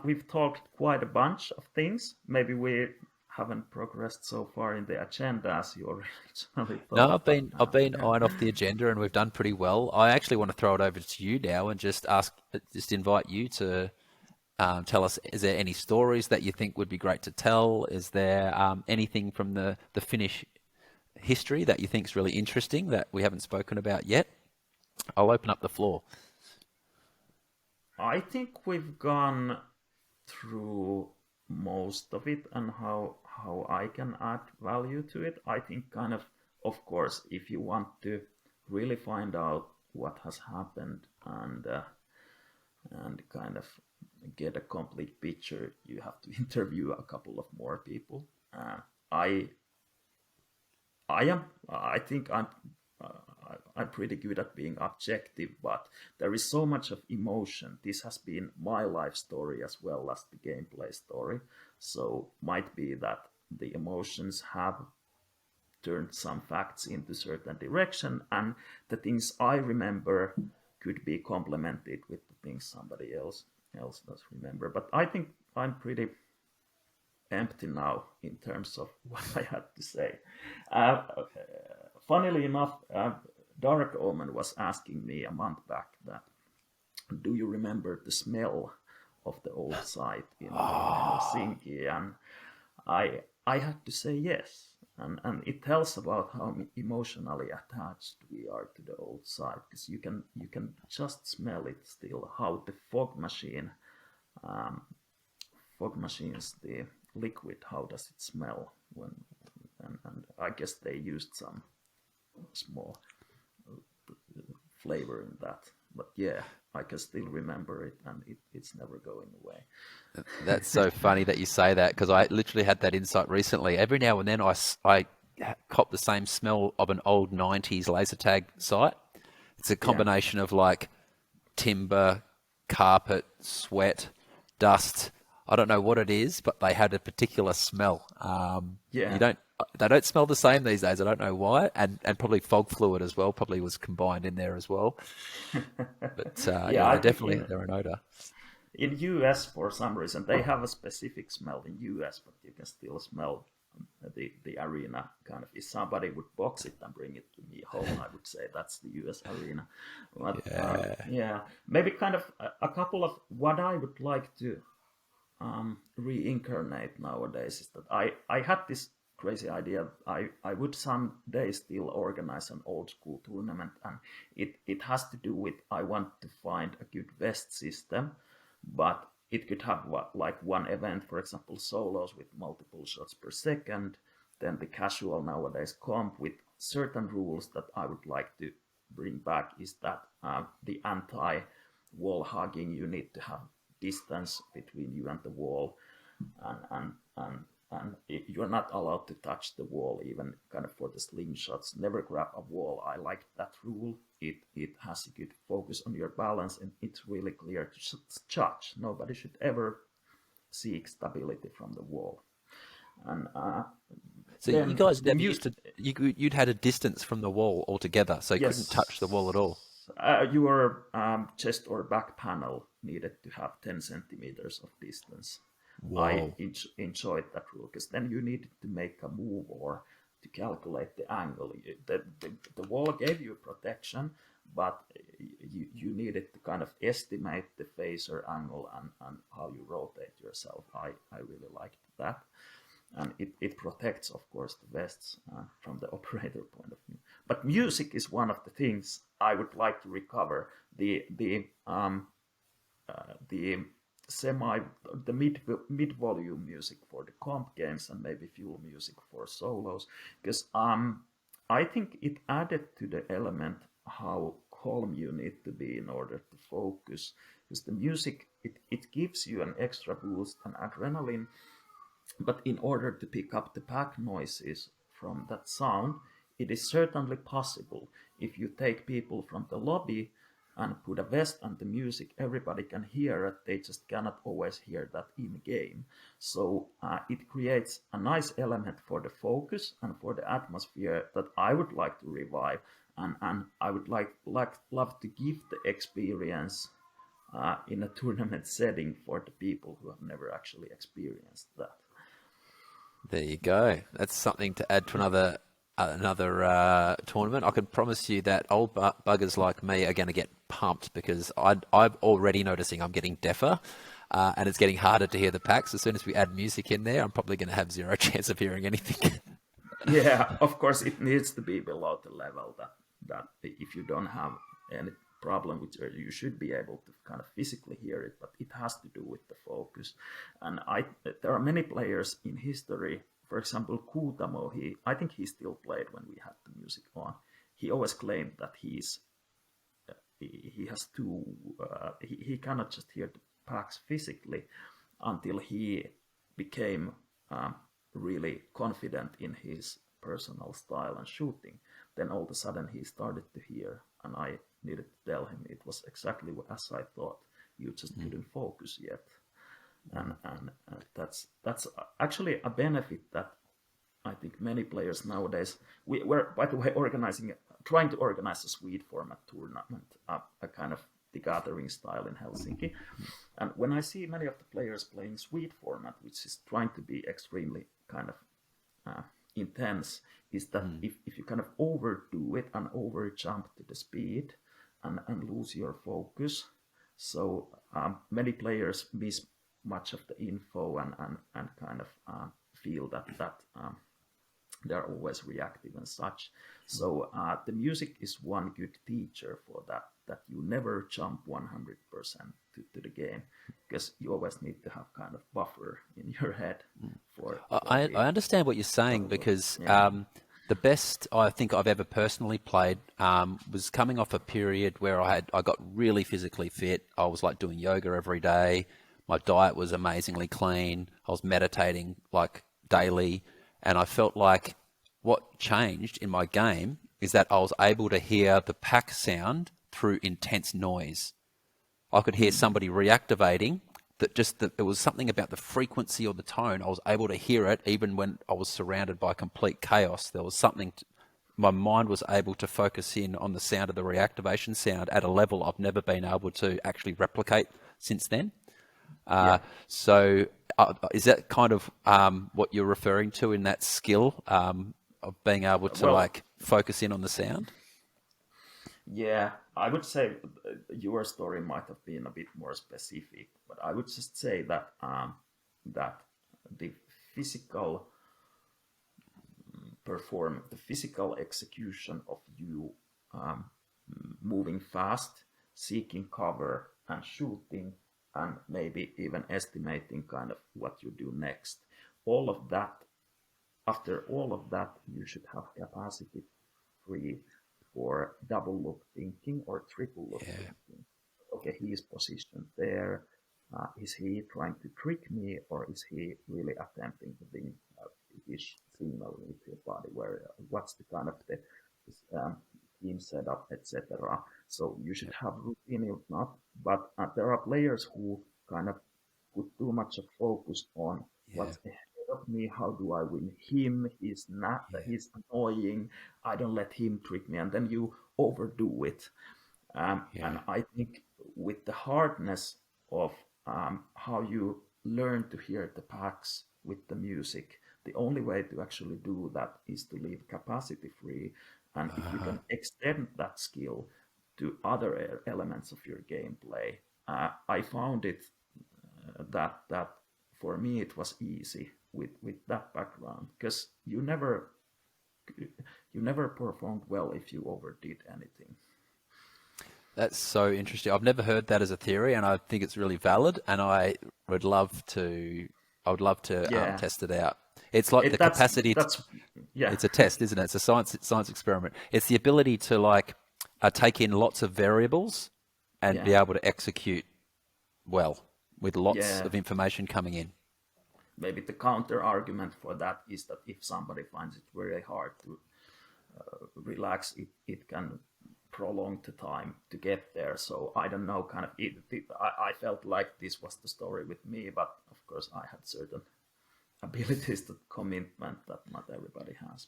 We've talked quite a bunch of things. Maybe we haven't progressed so far in the agenda as you originally No, thought, but I've been yeah. eyeing off the agenda, and we've done pretty well. I actually want to throw it over to you now and just invite you to tell us: is there any stories that you think would be great to tell? Is there anything from the Finnish history that you think is really interesting that we haven't spoken about yet? I'll open up the floor. I think we've gone through most of it and how I can add value to it. I think kind of course, if you want to really find out what has happened and kind of get a complete picture, you have to interview a couple of more people. I I think I'm pretty good at being objective, but there is so much of emotion. This has been my life story as well as the gameplay story. So might be that the emotions have turned some facts into certain direction, and the things I remember could be complemented with the things somebody else does remember. But I think I'm pretty empty now in terms of what I had to say. Okay. Funnily enough, Dark Omen was asking me a month back that, do you remember the smell of the old site in Helsinki? And I had to say yes. And it tells about how emotionally attached we are to the old site, because you can just smell it still, how the fog machines, the liquid, how does it smell when, and I guess they used some small flavor in that. But yeah, I can still remember it, and it's never going away. That's so funny that you say that, because I literally had that insight recently. Every now and then I cop the same smell of an old 90s laser tag site. It's a Yeah, combination of like timber, carpet, sweat, dust. I don't know what it is, but they had a particular smell. yeah, They don't smell the same these days. I don't know why, and probably fog fluid as well. Probably was combined in there as well. But yeah. yeah, I they think definitely had their own odor. in US for some reason they have a specific smell in US, but you can still smell the arena. Kind of, if somebody would box it and bring it to me home, I would say that's the US arena. But Yeah. yeah, maybe kind of a couple of what I would like to reincarnate nowadays is that I had this crazy idea. I would someday still organize an old school tournament, and it has to do with, I want to find a good vest system, but it could have like one event, for example, solos with multiple shots per second, then the casual nowadays comp with certain rules that I would like to bring back is that the anti wall hugging, you need to have distance between you and the wall, and you're not allowed to touch the wall, even kind of for the slingshots. Never grab a wall. I like that rule. It has a good focus on your balance, and it's really clear to judge. Nobody should ever seek stability from the wall. And So you then guys the never used to. You'd had a distance from the wall altogether, so you couldn't touch the wall at all. yes, your chest or back panel needed to have 10 centimeters of distance. I Whoa. enjoyed that rule because then you needed to make a move or to calculate the angle. The wall gave you protection, but you needed to kind of estimate the phaser angle and how you rotate yourself. I really liked that. And it protects, of course, the vests from the operator point of view. But music is one of the things I would like to recover. The semi the mid volume music for the comp games, and maybe fuel music for solos, because I think it added to the element how calm you need to be in order to focus, because the music, it gives you an extra boost and adrenaline, but in order to pick up the back noises from that sound, it is certainly possible. If you take people from the lobby and put a vest on the music, everybody can hear it. They just cannot always hear that in game. So it creates a nice element for the focus and for the atmosphere that I would like to revive, and I would love to give the experience in a tournament setting for the people who have never actually experienced that. There you go. That's something to add to another tournament. I can promise you that old buggers like me are going to get pumped, because I'm already noticing I'm getting deafer, and it's getting harder to hear the packs. As soon as we add music in there, I'm probably going to have zero chance of hearing anything. Yeah, of course, it needs to be below the level that if you don't have any problem with it, you should be able to kind of physically hear it, but it has to do with the focus. focus. And there are many players in history. For example, Kuutamo, I think he still played when we had the music on. He always claimed that he has to he cannot just hear the packs physically until he became really confident in his personal style and shooting. Then all of a sudden he started to hear, and I needed to tell him it was exactly as I thought. You just couldn't focus yet, and that's actually a benefit that I think many players nowadays. We're, by the way, trying to organize a Swede format tournament, a kind of the gathering style in Helsinki. And when I see many of the players playing Swede format, which is trying to be extremely kind of intense, is that if you kind of overdo it and over jump to the speed and lose your focus, so many players miss much of the info and kind of feel that they're always reactive and such. So the music is one good teacher for that you never jump 100% to the game, because you always need to have kind of buffer in your head for I understand what you're saying, because the best I think I've ever personally played was coming off a period where I got really physically fit. I was like doing yoga every day. My diet was amazingly clean. I was meditating like daily. And I felt like what changed in my game is that I was able to hear the pack sound through intense noise. I could hear somebody reactivating, it was something about the frequency or the tone. I was able to hear it even when I was surrounded by complete chaos. There was something, my mind was able to focus in on the sound of the reactivation sound at a level I've never been able to actually replicate since then. So is that kind of what you're referring to in that skill of being able to focus in on the sound? Yeah, I would say your story might have been a bit more specific, but I would just say that that the physical the physical execution of you moving fast, seeking cover, and shooting, and maybe even estimating kind of what you do next. All of that, after all of that, you should have capacity free for double look thinking or triple look thinking. Okay, he is positioned there. Is he trying to trick me, or is he really attempting to bring his signal into your body? What's the kind of the team setup, etc. So you should have routine if not. But there are players who kind of put too much of focus on what's ahead of me. How do I win him? He's annoying. I don't let him trick me, and then you overdo it. And I think with the hardness of how you learn to hear the packs with the music, the only way to actually do that is to leave capacity free. And if you can extend that skill to other elements of your gameplay, I found it that for me it was easy with that background, because you never performed well if you overdid anything. That's so interesting. I've never heard that as a theory, and I think it's really valid. And I would love to test it out. It's like capacity. It's a test, isn't it? It's a science experiment. It's the ability to take in lots of variables and be able to execute well with lots of information coming in. Maybe the counter argument for that is that if somebody finds it very hard to relax, it can prolong the time to get there. So I don't know, kind of I felt like this was the story with me, but of course I had certain abilities to commitment that not everybody has.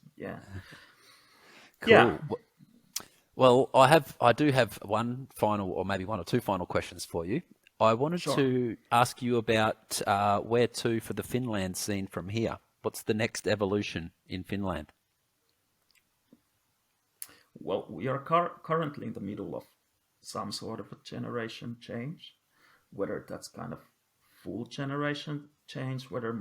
Cool. Yeah. Well, I do have one final, or maybe one or two final questions for you. I wanted to ask you about where to for the Finland scene from here. What's the next evolution in Finland? Well, we are currently in the middle of some sort of a generation change, whether that's kind of full generation change, whether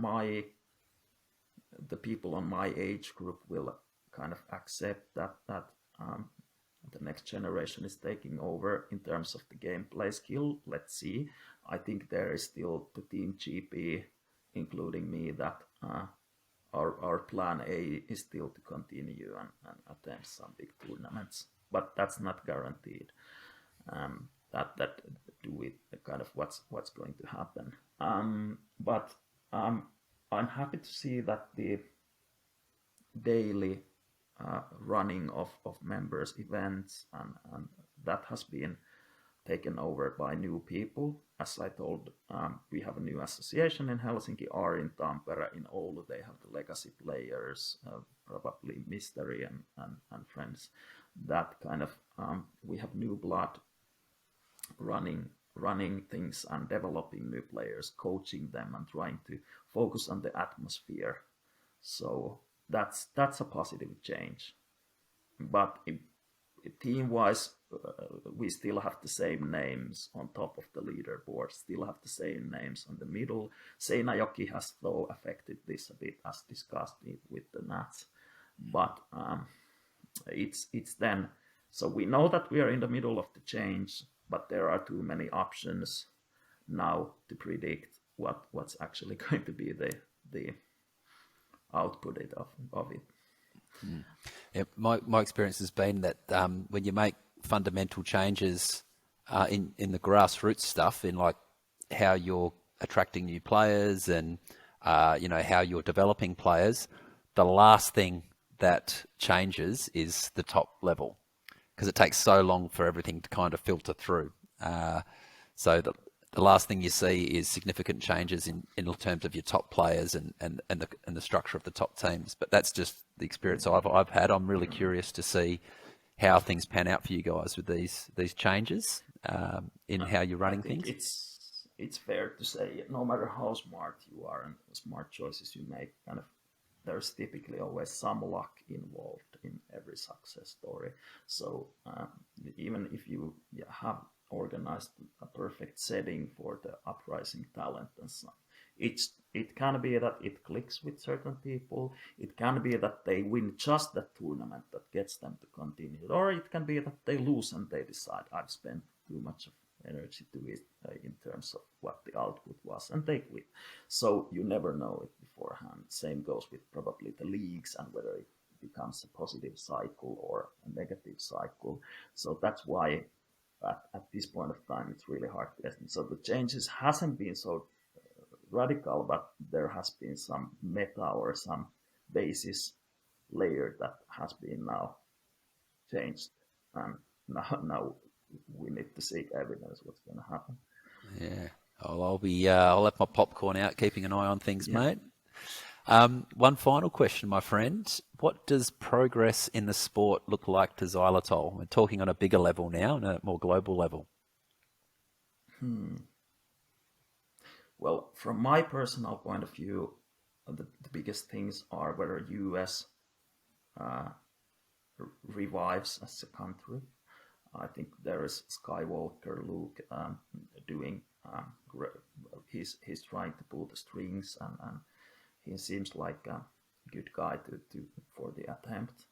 the people on my age group will kind of accept that the next generation is taking over in terms of the gameplay skill. Let's see. I think there is still the team GP, including me, that our plan A is still to continue and attend some big tournaments, but that's not guaranteed. That do with kind of what's going to happen. But I'm happy to see that the daily running of members events and that has been taken over by new people. As I told, we have a new association in Helsinki, R in Tampere, in Oulu they have the legacy players, probably Mystery and friends. That kind of we have new blood running things and developing new players, coaching them and trying to focus on the atmosphere. So that's a positive change. But team-wise, we still have the same names on top of the leaderboard, still have the same names on the middle. Seinäjoki has though affected this a bit, as discussed with the Nats. But it's then, so we know that we are in the middle of the change, but there are too many options now to predict what's actually going to be the output of it. Yeah, my experience has been that when you make fundamental changes in the grassroots stuff, in like how you're attracting new players and how you're developing players, the last thing that changes is the top level, because it takes so long for everything to kind of filter through. So the last thing you see is significant changes in terms of your top players and the structure of the top teams. But that's just the experience I've had. I'm really curious to see how things pan out for you guys with these changes in how you're running things. It's fair to say, no matter how smart you are and smart choices you make, kind of there's typically always some luck involved in every success story. So even if you have organized a perfect setting for the uprising talent and so on, it can be that it clicks with certain people. It can be that they win just that tournament that gets them to continue, or it can be that they lose and they decide I've spent too much of energy to it in terms of what the output was, and they quit. So you never know it beforehand. Same goes with probably the leagues and whether it becomes a positive cycle or a negative cycle. So that's why at this point of time it's really hard to estimate. So the changes hasn't been so radical, but there has been some meta or some basis layer that has been now changed, and now we need to seek evidence what's going to happen. Yeah, I'll have my popcorn out, keeping an eye on things, Yeah. mate. One final question, my friend. What does progress in the sport look like to Xylitol? We're talking on a bigger level now, on a more global level. Well, from my personal point of view, the biggest things are whether US revives as a country. I think there is Skywalker Luke doing. He's trying to pull the strings, and he seems like a good guy to for the attempt.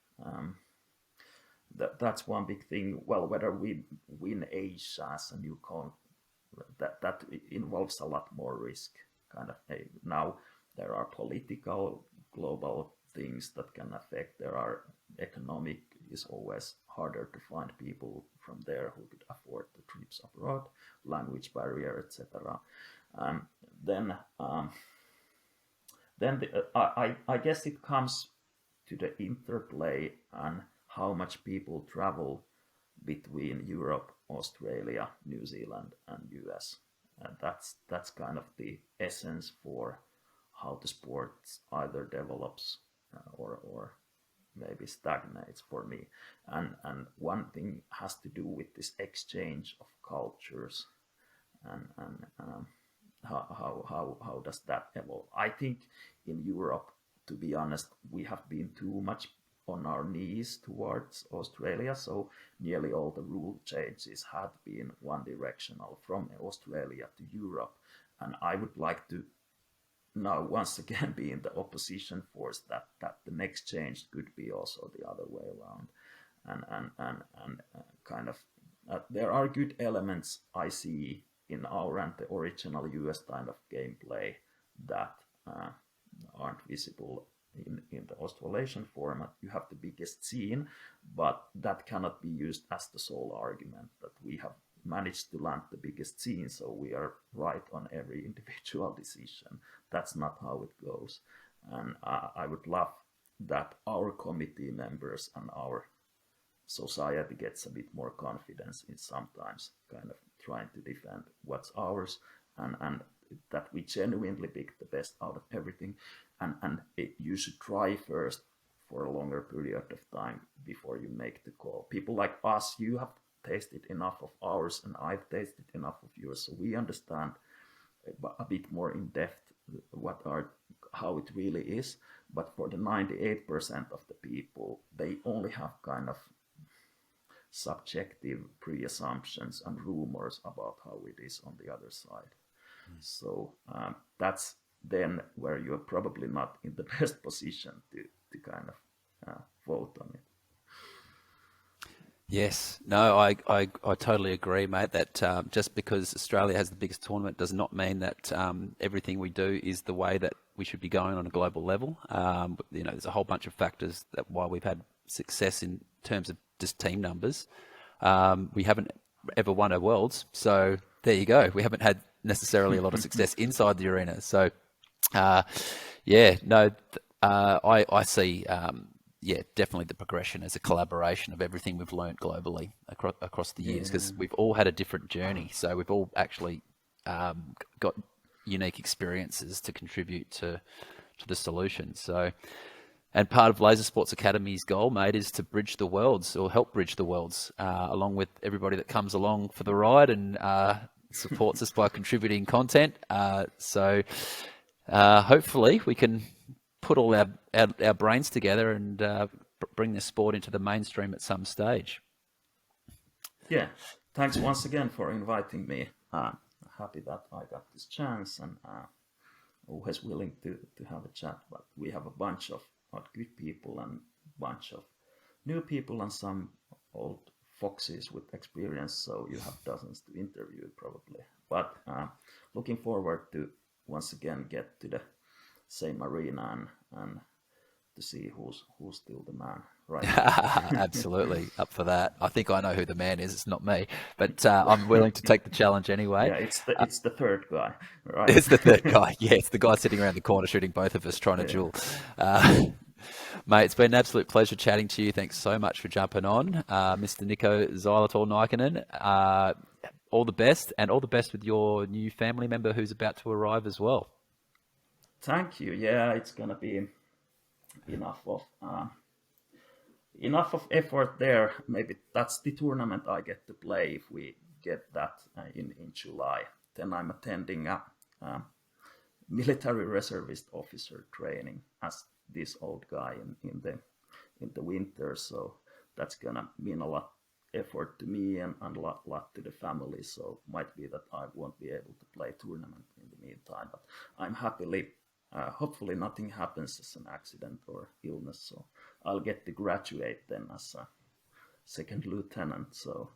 That's one big thing. Well, whether we win Asia as a new that involves a lot more risk. Kind of now there are political global things that can affect. There are economic is always harder to find people from there who could afford the trips abroad, language barrier, etc. I guess it comes to the interplay and how much people travel between Europe, Australia, New Zealand, and US. And that's kind of the essence for how the sport either develops or maybe stagnates for me. And one thing has to do with this exchange of cultures and how does that evolve? I think in Europe, to be honest, we have been too much on our knees towards Australia, so nearly all the rule changes had been one directional from Australia to Europe, and I would like to now once again be in the opposition force that the next change could be also the other way around, and kind of there are good elements I see in our and the original US kind of gameplay that aren't visible in the Australasian format. You have the biggest scene, but that cannot be used as the sole argument that we have managed to land the biggest scene, so we are right on every individual decision. That's not how it goes. And I would love that our committee members and our society gets a bit more confidence in sometimes kind of trying to defend what's ours, and that we genuinely pick the best out of everything, and you should try first for a longer period of time before you make the call. People like us, you have tasted enough of ours and I've tasted enough of yours, so we understand a bit more in depth how it really is. But for the 98% of the people, they only have kind of subjective pre-assumptions and rumors about how it is on the other side. So that's then where you're probably not in the best position to kind of vote on it. Yes, no, I totally agree, mate, that just because Australia has the biggest tournament does not mean that everything we do is the way that we should be going on a global level. There's a whole bunch of factors that why we've had success in terms of just team numbers. We haven't ever won a Worlds, so there you go. We haven't had necessarily a lot of success inside the arena. So, I see... definitely the progression as a collaboration of everything we've learned globally across the years, because we've all had a different journey. So we've all actually got unique experiences to contribute to the solution. So, and part of Laser Sports Academy's goal, mate, is to bridge the worlds, or help bridge the worlds, along with everybody that comes along for the ride and supports us by contributing content. So hopefully we can put all our brains together and bring the sport into the mainstream at some stage. Yeah, thanks once again for inviting me. Happy that I got this chance, and always willing to have a chat. But we have a bunch of good people and a bunch of new people and some old foxes with experience, so you have dozens to interview probably. But looking forward to once again get to the same arena and to see who's still the man, right? Absolutely, up for that. I think I know who the man is. It's not me, but I'm willing to take the challenge anyway. Yeah, it's the third guy, right? It's the third guy. Yeah, it's the guy sitting around the corner shooting both of us, trying to duel. Mate, it's been an absolute pleasure chatting to you. Thanks so much for jumping on, Mr. Nico Xylitol Nikkanen. All the best, and all the best with your new family member who's about to arrive as well. Thank you. Yeah, it's gonna be enough of effort there. Maybe that's the tournament I get to play if we get that in July. Then I'm attending a military reservist officer training as this old guy in the winter. So that's gonna mean a lot effort to me and a lot to the family. So might be that I won't be able to play tournament in the meantime. But I'm happily. Hopefully nothing happens as an accident or illness, so I'll get to graduate then as a second lieutenant. So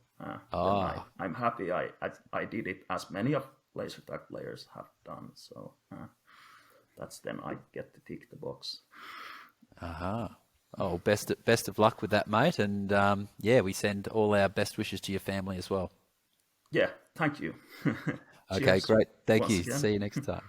I'm happy I did it, as many of laser tag players have done. So that's then I get to tick the box. Oh, best of luck with that, mate. And we send all our best wishes to your family as well. Yeah, thank you. Okay, great. Thank you. Again. See you next time.